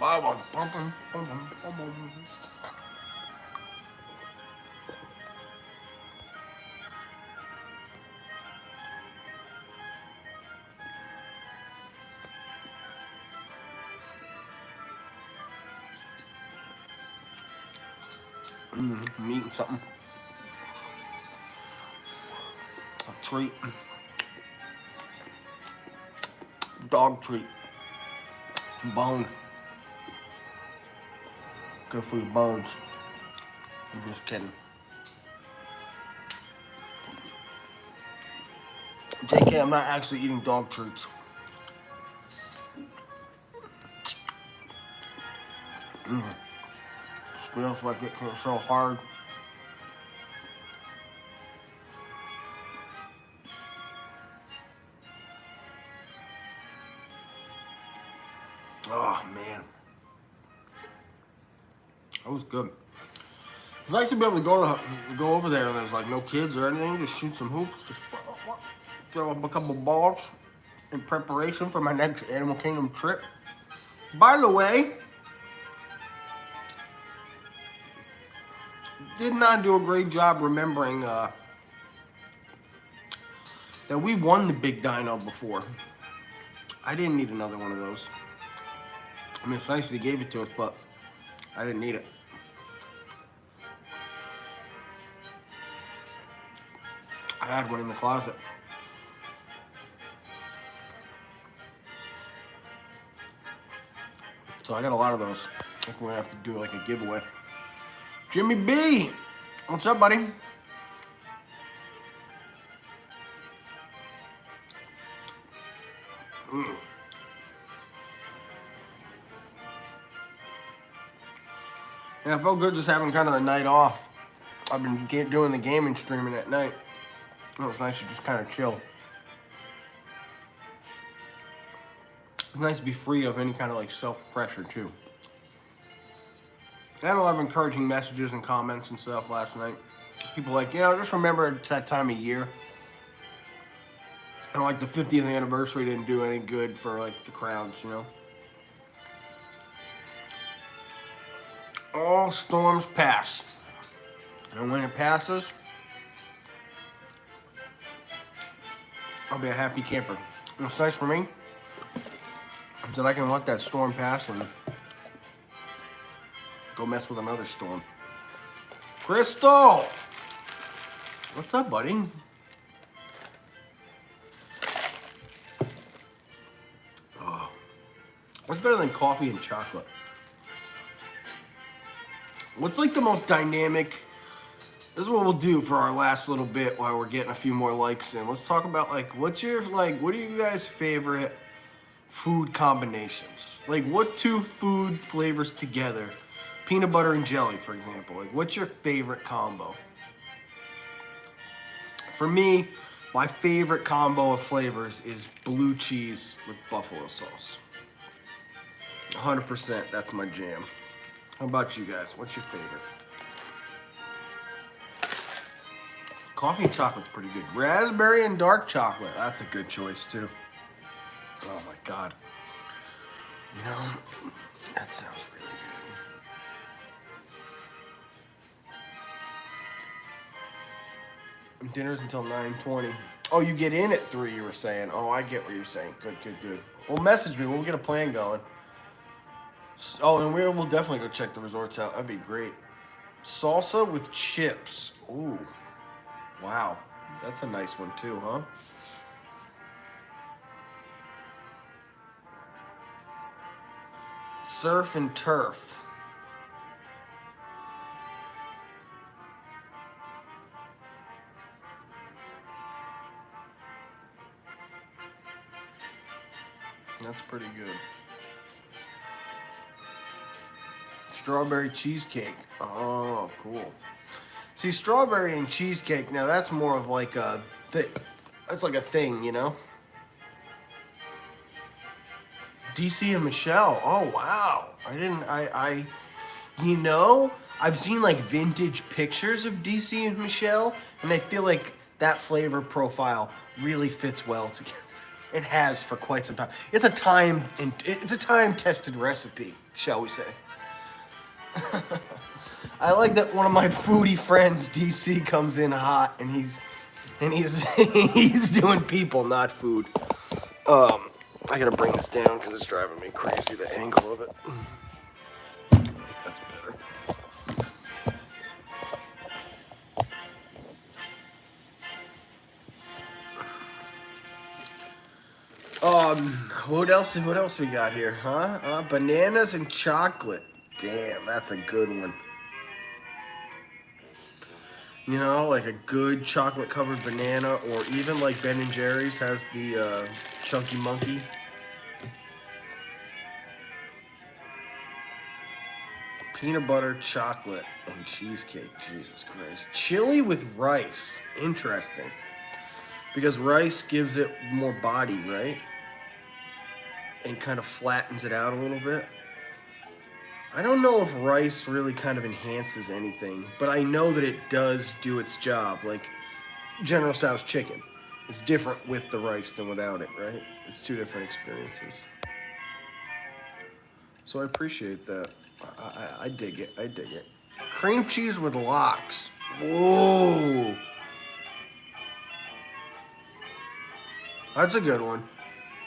Buy one. Bum, bum, bum, bum, bum, bum. I'm eating something. A treat. Dog treat. Bone. Good for your bones. I'm just kidding. JK, I'm not actually eating dog treats. Feels like it so hard. Oh man, that was good. It's nice to be able to go over there and there's like no kids or anything. Just shoot some hoops. Just throw up a couple balls in preparation for my next Animal Kingdom trip. By the way, did not do a great job remembering that we won the big dino before. I didn't need another one of those. I mean, it's nice they gave it to us, but I didn't need it. I had one in the closet. So I got a lot of those. I think we're gonna have to do like a giveaway. Jimmy B, what's up, buddy? Yeah, I felt good just having kind of the night off. I've been doing the gaming streaming at night. It was nice to just kind of chill. It's nice to be free of any kind of like self-pressure too. I had a lot of encouraging messages and comments and stuff last night. People like, you know, just remember it's that time of year. And like the 50th anniversary didn't do any good for like the crowds, you know. All storms pass. And when it passes, I'll be a happy camper. And what's nice for me is that I can let that storm pass and go mess with another storm. Crystal! What's up, buddy? Oh. What's better than coffee and chocolate? What's like the most dynamic? This is what we'll do for our last little bit while we're getting a few more likes in. Let's talk about like, what are you guys' favorite food combinations? Like, what two food flavors together? Peanut butter and jelly, for example. Like, what's your favorite combo? For me, my favorite combo of flavors is blue cheese with buffalo sauce. 100%, that's my jam. How about you guys? What's your favorite? Coffee and chocolate's pretty good. Raspberry and dark chocolate, that's a good choice too. Oh my God. You know, that sounds really good. Dinner's until 9:20. Oh, you get in at 3, you were saying. Oh, I get what you're saying. Good. Well, message me. We'll get a plan going. Oh, and we'll definitely go check the resorts out. That'd be great. Salsa with chips. Ooh. Wow. That's a nice one too, huh? Surf and turf. That's pretty good. Strawberry cheesecake. Oh, cool. See, strawberry and cheesecake, now that's more of like a that's like a thing, you know? DC and Michelle. Oh, wow. You know, I've seen like vintage pictures of DC and Michelle, and I feel like that flavor profile really fits well together. It has for quite some time. It's a time-tested recipe, shall we say. I like that one of my foodie friends, DC, comes in hot, and he's he's doing people, not food. I gotta bring this down because it's driving me crazy, the angle of it. That's better. What else we got here, huh? Bananas and chocolate. Damn, that's a good one. You know, like a good chocolate-covered banana, or even like Ben & Jerry's has the Chunky Monkey. Peanut butter, chocolate, and cheesecake. Jesus Christ. Chili with rice. Interesting. Because rice gives it more body, right? And kind of flattens it out a little bit. I don't know if rice really kind of enhances anything, but I know that it does do its job. Like General Tso's chicken. It's different with the rice than without it, right? It's two different experiences. So I appreciate that. I dig it. Cream cheese with lox. Whoa. That's a good one.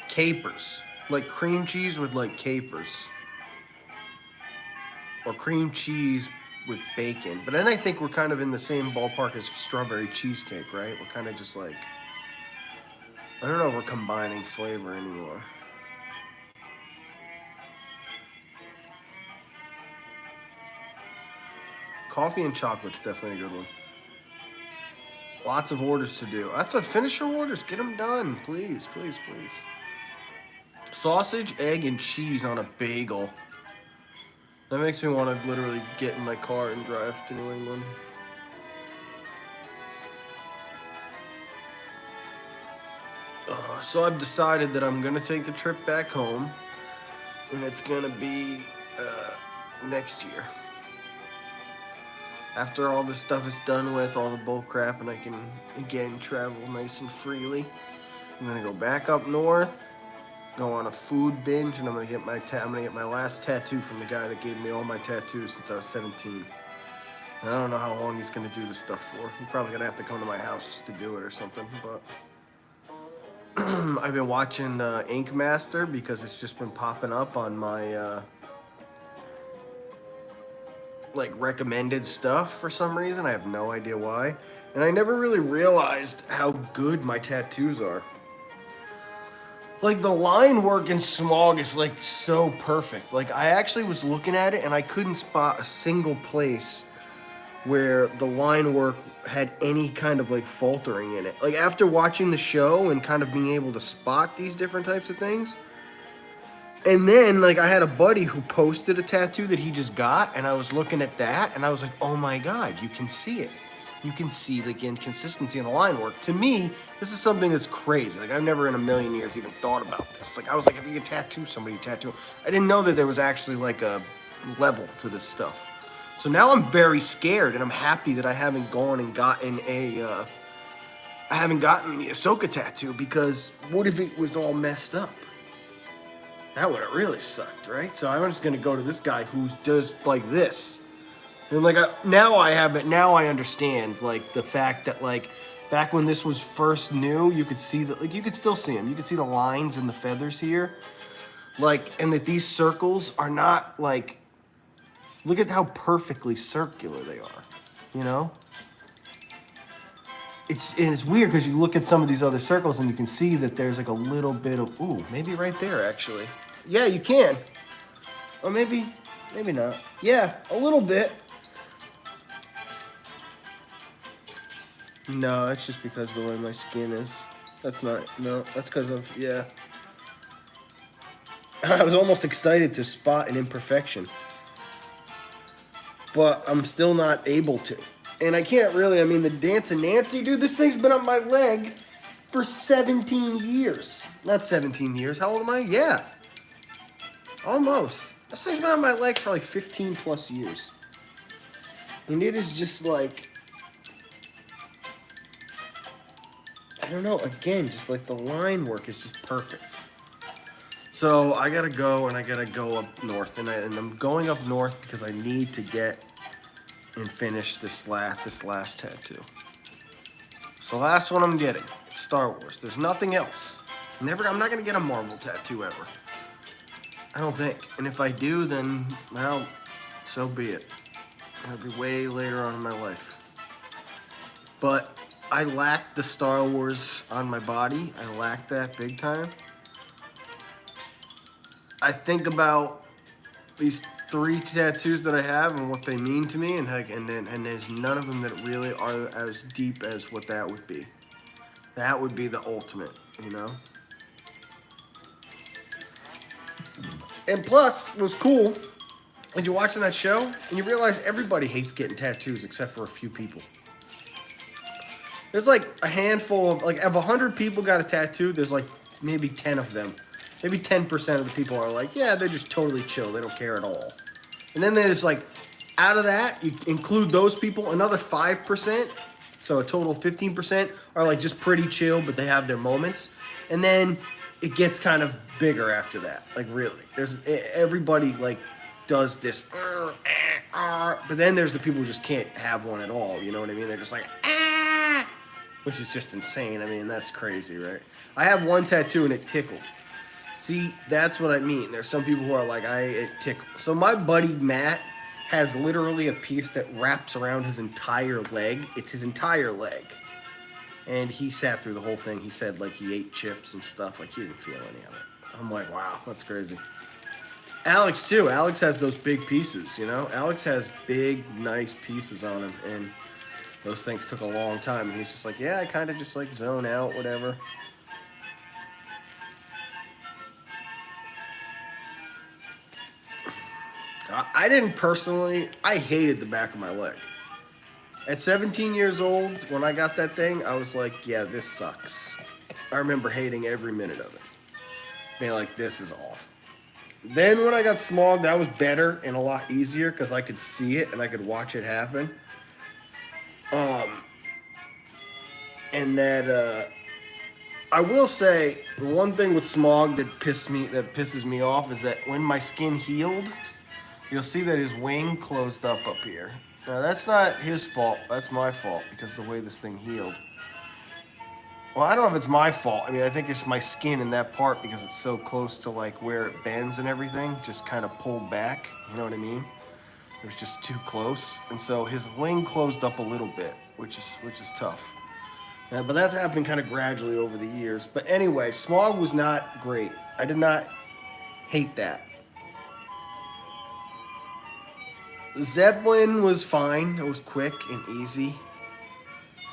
Capers. Like cream cheese with like capers. Or cream cheese with bacon. But then I think we're kind of in the same ballpark as strawberry cheesecake, right? We're kind of just like, I don't know if we're combining flavor anymore. Coffee and chocolate's definitely a good one. Lots of orders to do. That's what, finish your orders. Get them done, please. Sausage, egg, and cheese on a bagel. That makes me want to literally get in my car and drive to New England. So I've decided that I'm going to take the trip back home, and it's going to be next year. After all this stuff is done with, all the bull crap, and I can again travel nice and freely, I'm gonna go back up north, go on a food binge, and I'm gonna get my last tattoo from the guy that gave me all my tattoos since I was 17. And I don't know how long he's gonna do this stuff for. He's probably gonna have to come to my house just to do it or something. But I've been watching Ink Master because it's just been popping up on my like recommended stuff for some reason. I have no idea why. And I never really realized how good my tattoos are. Like the line work in Smog is like so perfect. Like I actually was looking at it and I couldn't spot a single place where the line work had any kind of like faltering in it. Like after watching the show and kind of being able to spot these different types of things. And then like I had a buddy who posted a tattoo that he just got and I was looking at that and I was like, oh my God, you can see it. You can see the inconsistency in the line work. To me, this is something that's crazy. Like I've never in a million years even thought about this. Like I was like, if you could tattoo somebody, tattoo. I didn't know that there was actually like a level to this stuff. So now I'm very scared and I'm happy that I haven't gone and gotten I haven't gotten the Ahsoka tattoo because what if it was all messed up? That would have really sucked, right? So I'm just gonna go to this guy who does like this. And like now I have it. Now I understand like the fact that like back when this was first new, you could see that like you could still see them. You could see the lines and the feathers here, like, and that these circles are not like. Look at how perfectly circular they are. You know. It's weird because you look at some of these other circles and you can see that there's like a little bit of maybe right there actually. Yeah, you can. Or maybe not. Yeah, a little bit. No, that's just because of the way my skin is. That's because of, yeah. I was almost excited to spot an imperfection. But I'm still not able to. And I can't really, I mean, the Dancing Nancy, dude, this thing's been on my leg for 17 years. Not 17 years, how old am I? Yeah. Almost. This thing's been on my leg for like 15 plus years. And it is just like, I don't know, again, just like the line work is just perfect. So I gotta go and I gotta go up north. And I'm going up north because I need to get and finish this last tattoo. It's the last one I'm getting. It's Star Wars. There's nothing else. I'm not gonna get a Marvel tattoo ever. I don't think. And if I do, then, well, so be it. It'll be way later on in my life. But I lack the Star Wars on my body. I lack that big time. I think about these 3 tattoos that I have and what they mean to me, and there's none of them that really are as deep as what that would be. That would be the ultimate, you know? And plus, it was cool when you're watching that show and you realize everybody hates getting tattoos except for a few people. There's like a handful of, like, if 100 people got a tattoo, there's like maybe 10 of them. Maybe 10% of the people are like, yeah, they're just totally chill. They don't care at all. And then there's like, out of that, you include those people, another 5%, so a total of 15% are like just pretty chill, but they have their moments. And then it gets kind of bigger after that. Like really, everybody like does this, but then there's the people who just can't have one at all. You know what I mean? They're just like, which is just insane. I mean, that's crazy, right? I have one tattoo and it tickled. See, that's what I mean. There's some people who are like, it tickles. So my buddy Matt has literally a piece that wraps around his entire leg. It's his entire leg. And he sat through the whole thing. He said like he ate chips and stuff. Like he didn't feel any of it. I'm like, wow, that's crazy. Alex too. Alex has those big pieces, you know? Alex has big, nice pieces on him. And those things took a long time. And he's just like, yeah, I kind of just like zone out, whatever. I didn't personally, I hated the back of my leg. At 17 years old, when I got that thing, I was like, yeah, this sucks. I remember hating every minute of it. Being like, this is awful. Then when I got Smog, that was better and a lot easier because I could see it and I could watch it happen. And that, I will say, the one thing with Smog that pisses me off is that when my skin healed, you'll see that his wing closed up here. Now, that's not his fault. That's my fault because of the way this thing healed. Well, I don't know if it's my fault. I mean, I think it's my skin in that part because it's so close to, like, where it bends and everything, just kind of pulled back. You know what I mean? It was just too close, and so his wing closed up a little bit, which is tough. But that's happened kind of gradually over the years. But anyway, smog was not great. I did not hate that. Zeppelin was fine. It was quick and easy.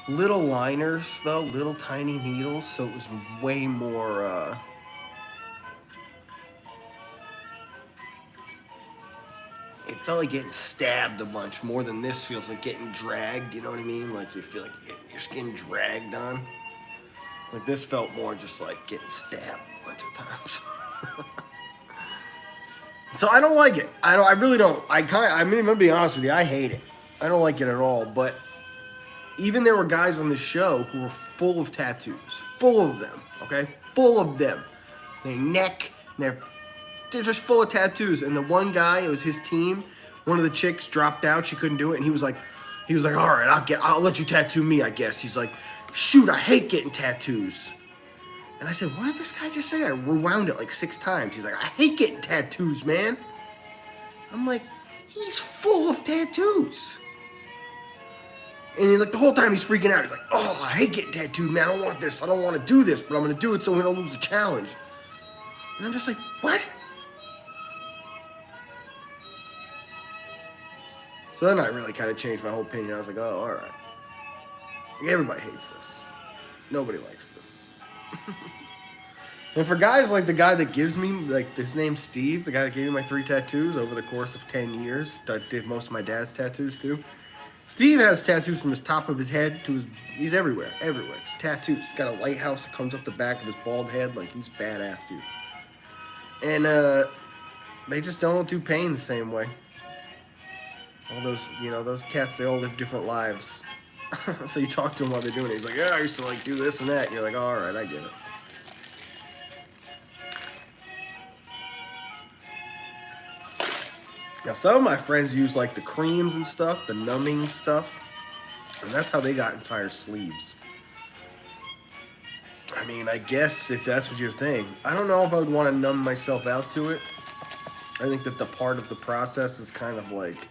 Little liners, though, little tiny needles, so it was way more, it felt like getting stabbed a bunch more than this feels like getting dragged, you know what I mean? Like you feel like you're getting your skin dragged on. Like this felt more just like getting stabbed a bunch of times. So I don't like it. I really don't. I'm gonna be honest with you, I hate it. I don't like it at all, but even there were guys on the show who were full of tattoos. Full of them, okay? Full of them. Their neck, they're just full of tattoos. And the one guy, it was his team, one of the chicks dropped out, she couldn't do it, and he was like, all right, I'll let you tattoo me, I guess. He's like, shoot, I hate getting tattoos. And I said, what did this guy just say? I rewound it like 6 times. He's like, I hate getting tattoos, man. I'm like, he's full of tattoos. And like the whole time he's freaking out. He's like, oh, I hate getting tattooed, man. I don't want this. I don't want to do this, but I'm going to do it so we don't lose the challenge. And I'm just like, what? So then I really kind of changed my whole opinion. I was like, oh, all right. Like, everybody hates this. Nobody likes this. And for guys like the guy that gives me, like his name's Steve, the guy that gave me my 3 tattoos over the course of 10 years, that did most of my dad's tattoos too. Steve has tattoos from his top of his head to his, he's everywhere. It's tattoos. He's got a lighthouse that comes up the back of his bald head, like he's badass, dude. And they just don't do pain the same way. All those, those cats, they all live different lives. So you talk to him while they're doing it. He's like, yeah, I used to like do this and that. And you're like, oh, all right, I get it. Now, some of my friends use like the creams and stuff, the numbing stuff, and that's how they got entire sleeves. I mean, I guess if that's what your thing. I don't know if I would want to numb myself out to it. I think that the part of the process is kind of like,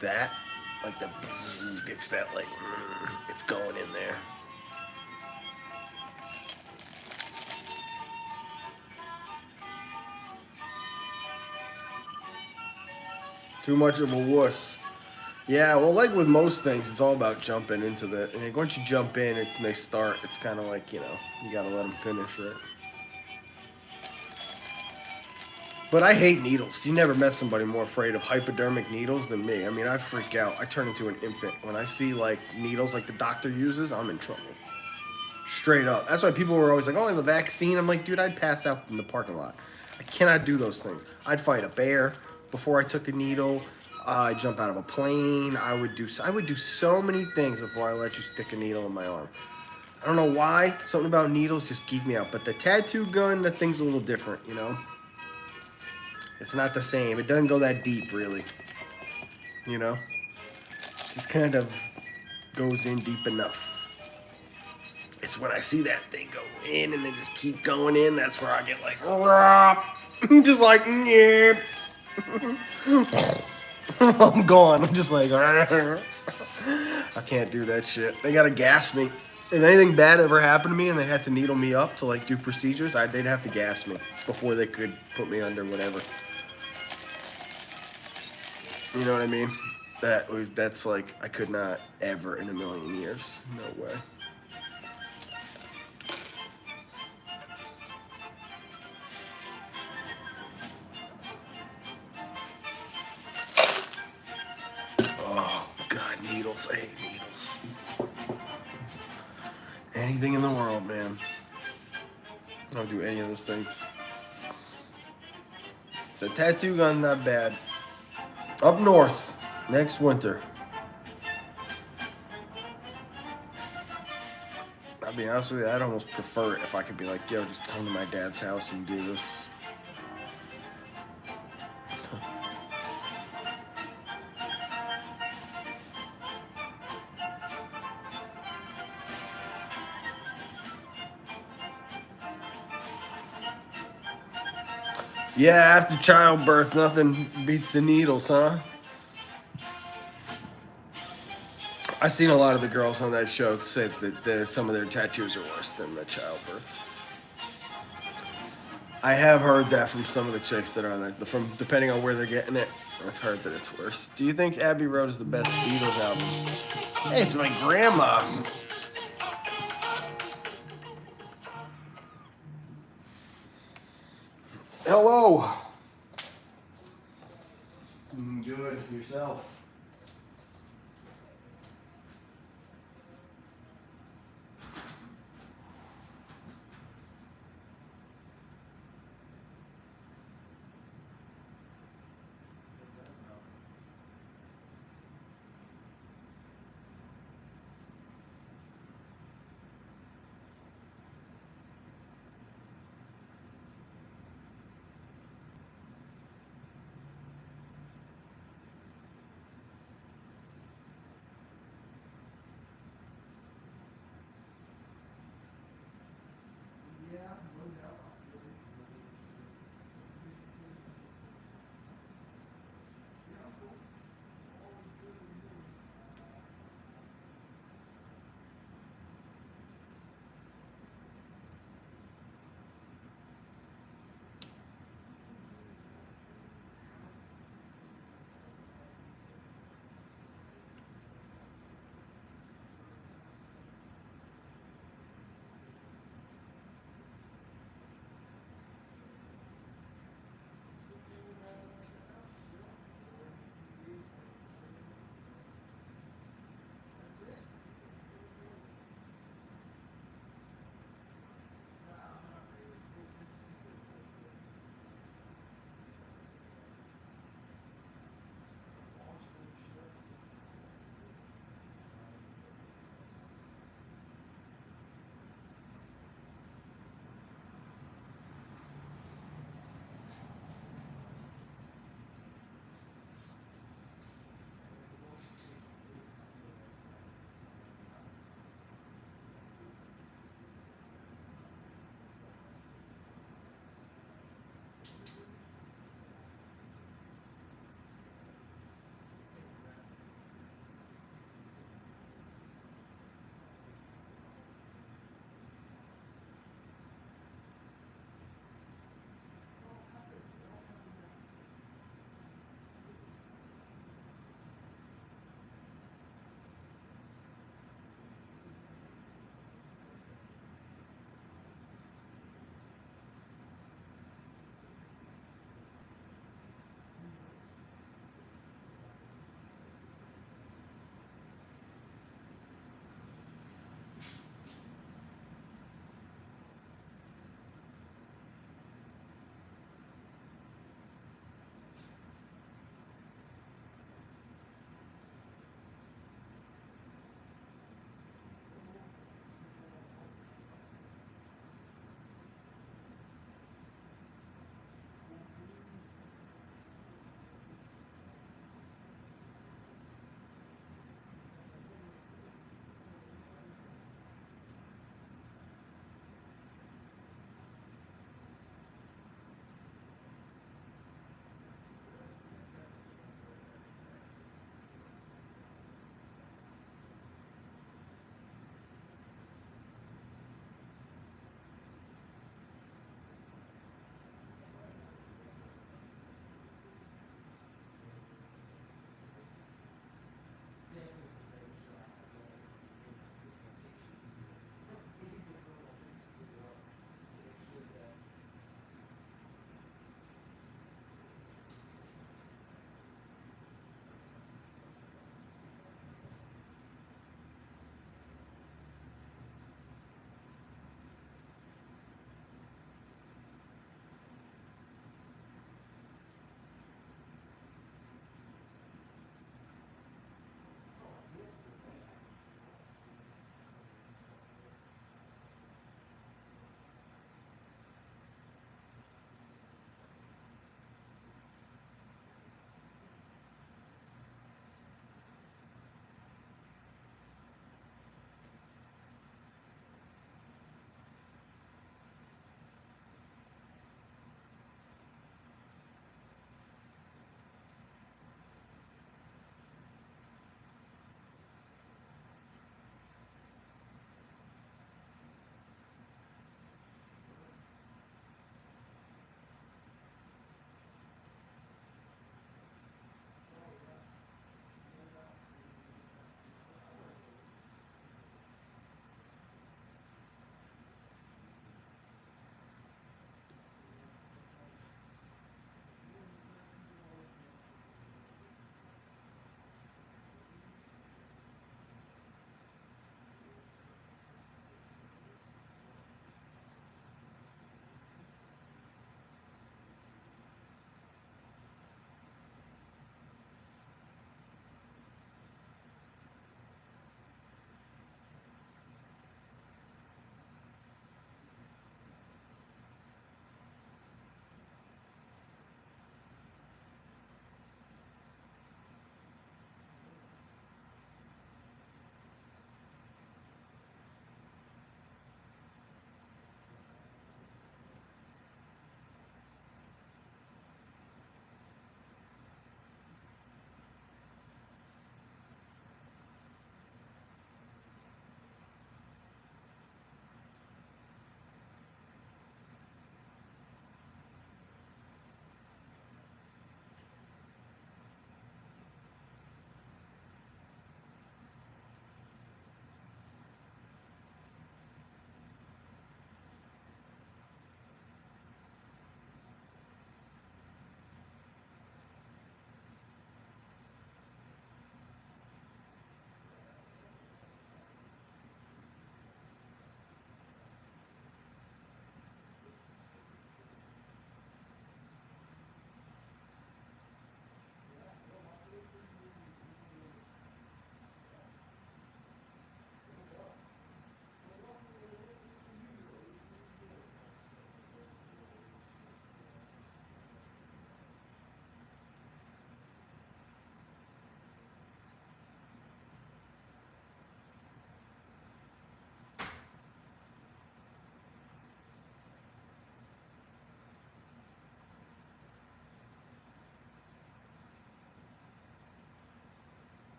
that, like it's that like, it's going in there. Too much of a wuss. Yeah, well, like with most things, it's all about jumping into the, and once you jump in, and they start, it's kind of like, you gotta let them finish, right? But I hate needles. You never met somebody more afraid of hypodermic needles than me. I mean, I freak out. I turn into an infant. When I see, like, needles like the doctor uses, I'm in trouble. Straight up. That's why people were always like, oh, the vaccine. I'm like, dude, I'd pass out in the parking lot. I cannot do those things. I'd fight a bear before I took a needle. I'd jump out of a plane. I would do so many things before I let you stick a needle in my arm. I don't know why. Something about needles just geek me out. But the tattoo gun, that thing's a little different, It's not the same. It doesn't go that deep, really. It just kind of goes in deep enough. It's when I see that thing go in and then just keep going in, that's where I get like, just like, yeah. I'm gone. I'm just like, I can't do that shit. They gotta gas me. If anything bad ever happened to me and they had to needle me up to like do procedures, they'd have to gas me before they could put me under whatever. You know what I mean? That's like, I could not ever in a million years. No way. Oh, God, needles. I hate needles. Anything in the world, man. I don't do any of those things. The tattoo gun, not bad. Up north, next winter. I'll be honest with you, I'd almost prefer it if I could be like, yo, just come to my dad's house and do this. Yeah, after childbirth, nothing beats the needles, huh? I've seen a lot of the girls on that show say that some of their tattoos are worse than the childbirth. I have heard that from some of the chicks that are on that. From depending on where they're getting it, I've heard that it's worse. Do you think Abbey Road is the best Beatles album? Hey, it's my grandma. Hello. Good. Yourself.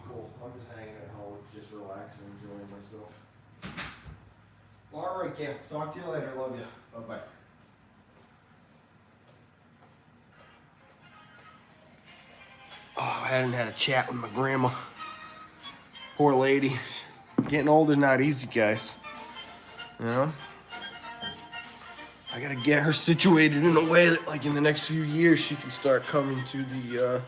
I'm cool. I'm just hanging at home, just relaxing, enjoying myself. All right, Cam. Talk to you later. Love you. Bye-bye. Oh, I hadn't had a chat with my grandma. Poor lady. Getting older is not easy, guys. You know? I gotta get her situated in a way that, like, in the next few years, she can start coming to the,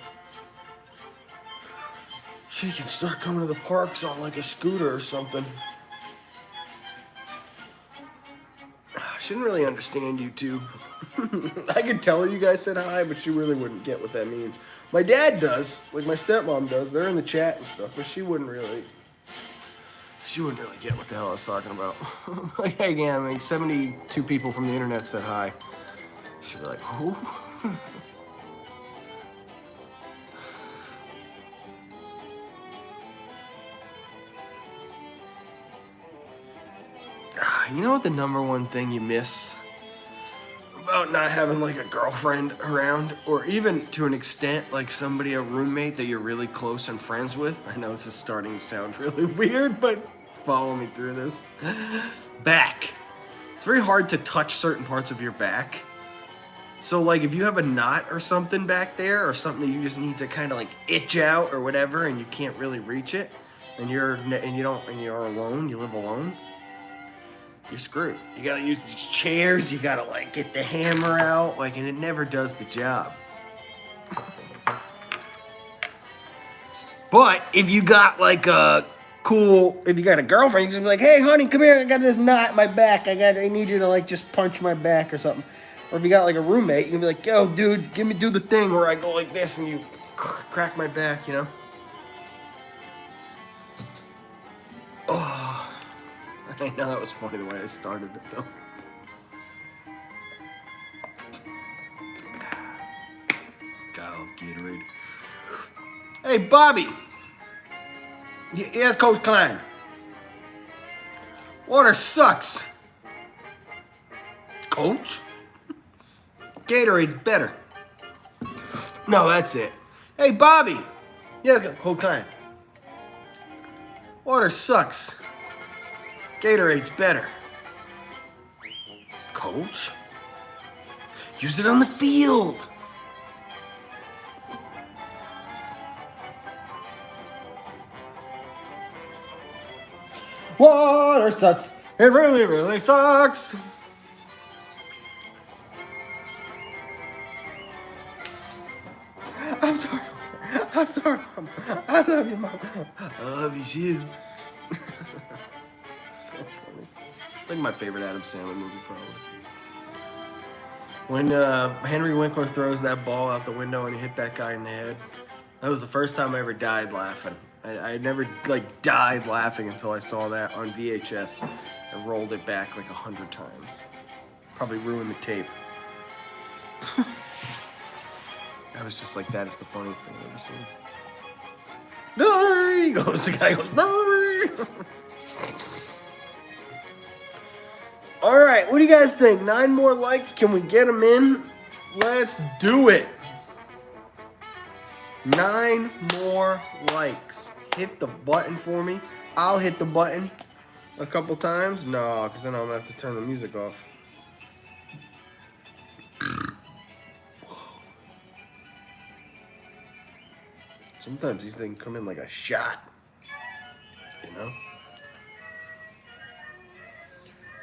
she can start coming to the parks on, like, a scooter or something. She didn't really understand YouTube. I could tell her you guys said hi, but she really wouldn't get what that means. My dad does, like my stepmom does. They're in the chat and stuff, but she wouldn't really get what the hell I was talking about. Like, again, I mean, 72 people from the internet said hi. She'd be like, who? You know what the number one thing you miss about not having like a girlfriend around, or even to an extent like somebody, a roommate that you're really close and friends with? I know this is starting to sound really weird, but follow me through this. Back. It's very hard to touch certain parts of your back. So like if you have a knot or something back there, or something that you just need to kind of like itch out or whatever, and you can't really reach it, and you're alone, you live alone, you're screwed. You gotta use these chairs, you gotta like get the hammer out, like, and it never does the job. But if you got like a if you got a girlfriend, you can just be like, hey honey, come here, I got this knot in my back, I need you to like just punch my back or something. Or if you got like a roommate, you can be like, yo dude, do the thing where I go like this and you crack my back, you know? Oh. I know that was funny the way I started it though. God, I love Gatorade. Hey, Bobby. Yes, Coach Klein. Water sucks. Coach? Gatorade's better. No, that's it. Hey, Bobby. Yeah, Coach Klein. Water sucks. Gatorade's better. Coach? Use it on the field. Water sucks. It really, really sucks. I'm sorry. I'm sorry, Mom. I love you, Mom. I love you too. So funny. It's like my favorite Adam Sandler movie, probably. When Henry Winkler throws that ball out the window and he hit that guy in the head. That was the first time I ever died laughing. I never like died laughing until I saw that on VHS and rolled it back like 100 times. Probably ruined the tape. I was just like, that is the funniest thing I've ever seen. No, he goes, the guy goes, no. All right, what do you guys think? 9 more likes, can we get them in? Let's do it. 9 more likes. Hit the button for me. I'll hit the button a couple times. No, because then I'm going to have to turn the music off. Sometimes these things come in like a shot. You know?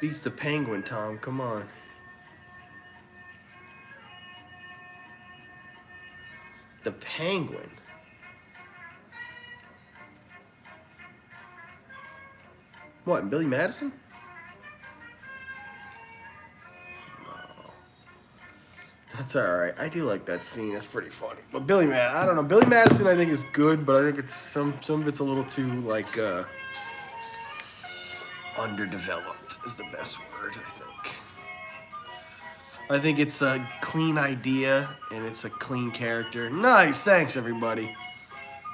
Beats the Penguin, Tom. Come on. The Penguin? What, Billy Madison? No. That's alright. I do like that scene. It's pretty funny. But Billy Madison, I don't know. Billy Madison I think is good, but I think it's some of it's a little too like underdeveloped is the best word, I think. I think it's a clean idea and it's a clean character. Nice, thanks everybody.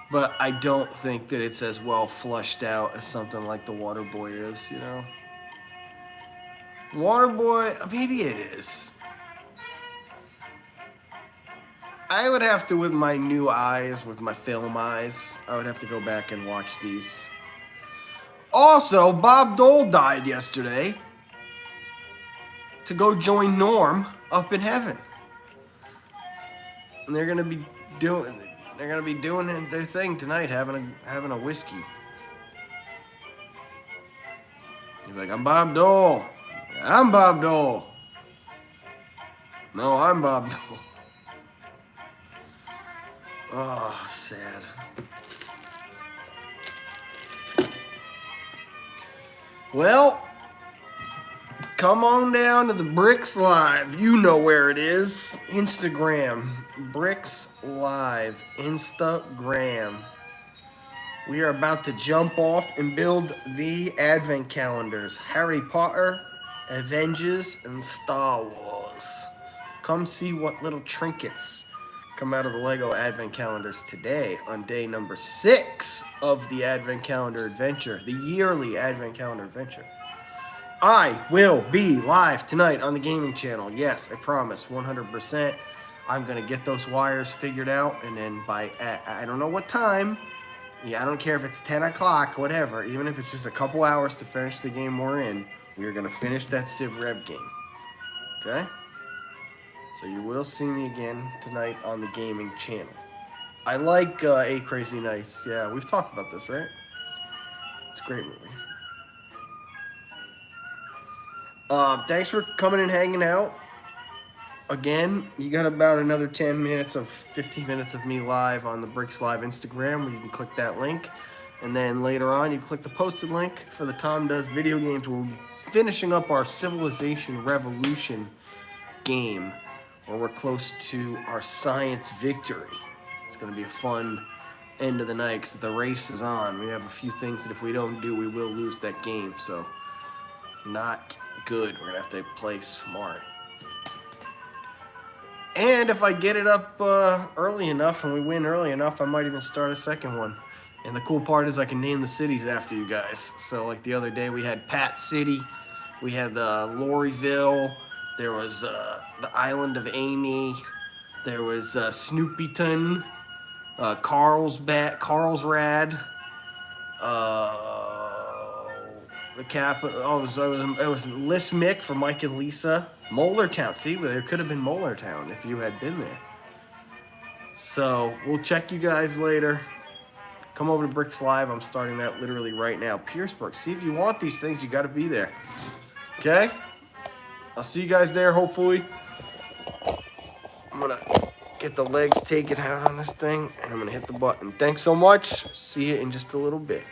But I don't think that it's as well flushed out as something like The Waterboy is, you know? Waterboy, maybe it is. I would have to, with my new eyes, with my film eyes, I would have to go back and watch these. Also, Bob Dole died yesterday to go join Norm up in heaven. And they're gonna be doing their thing tonight, having a whiskey. He's like, I'm Bob Dole. I'm Bob Dole. No, I'm Bob Dole. Oh, sad. Well, come on down to the Bricks Live. You know where it is. Instagram. Bricks Live. Instagram. We are about to jump off and build the advent calendars. Harry Potter, Avengers, and Star Wars. Come see what little trinkets come out of the Lego advent calendars today on day number 6 of the advent calendar adventure, the yearly advent calendar adventure. I will be live tonight on the gaming channel. Yes, I promise, 100%. I'm going to get those wires figured out, and then by, I don't know what time. Yeah, I don't care if it's 10 o'clock, whatever. Even if it's just a couple hours to finish the game we're in, we're going to finish that Civ Rev game. Okay? So you will see me again tonight on the gaming channel. I like 8 Crazy Nights. Yeah, we've talked about this, right? It's a great movie. Thanks for coming and hanging out. Again, you got about another 10 minutes of 15 minutes of me live on the Bricks Live Instagram, where you can click that link. And then later on, you click the posted link for the Tom Does Video Games. We're finishing up our Civilization Revolution game, where we're close to our science victory. It's going to be a fun end of the night because the race is on. We have a few things that if we don't do, we will lose that game. So, not good. We're going to have to play smart. And if I get it up early enough and we win early enough, I might even start a second one. And the cool part is I can name the cities after you guys. So like the other day we had Pat City, we had Lorryville, there was the Island of Amy, there was Snoopyton, Carlsrad, the capital. Oh, it was Lismic for Mike and Lisa. Molartown. See, there could have been Molartown if you had been there. So we'll check you guys later. Come over to Bricks Live. I'm starting that literally right now. Pierceburg. See, if you want these things, you got to be there. Okay? I'll see you guys there, hopefully. I'm going to get the legs taken out on this thing, and I'm going to hit the button. Thanks so much. See you in just a little bit.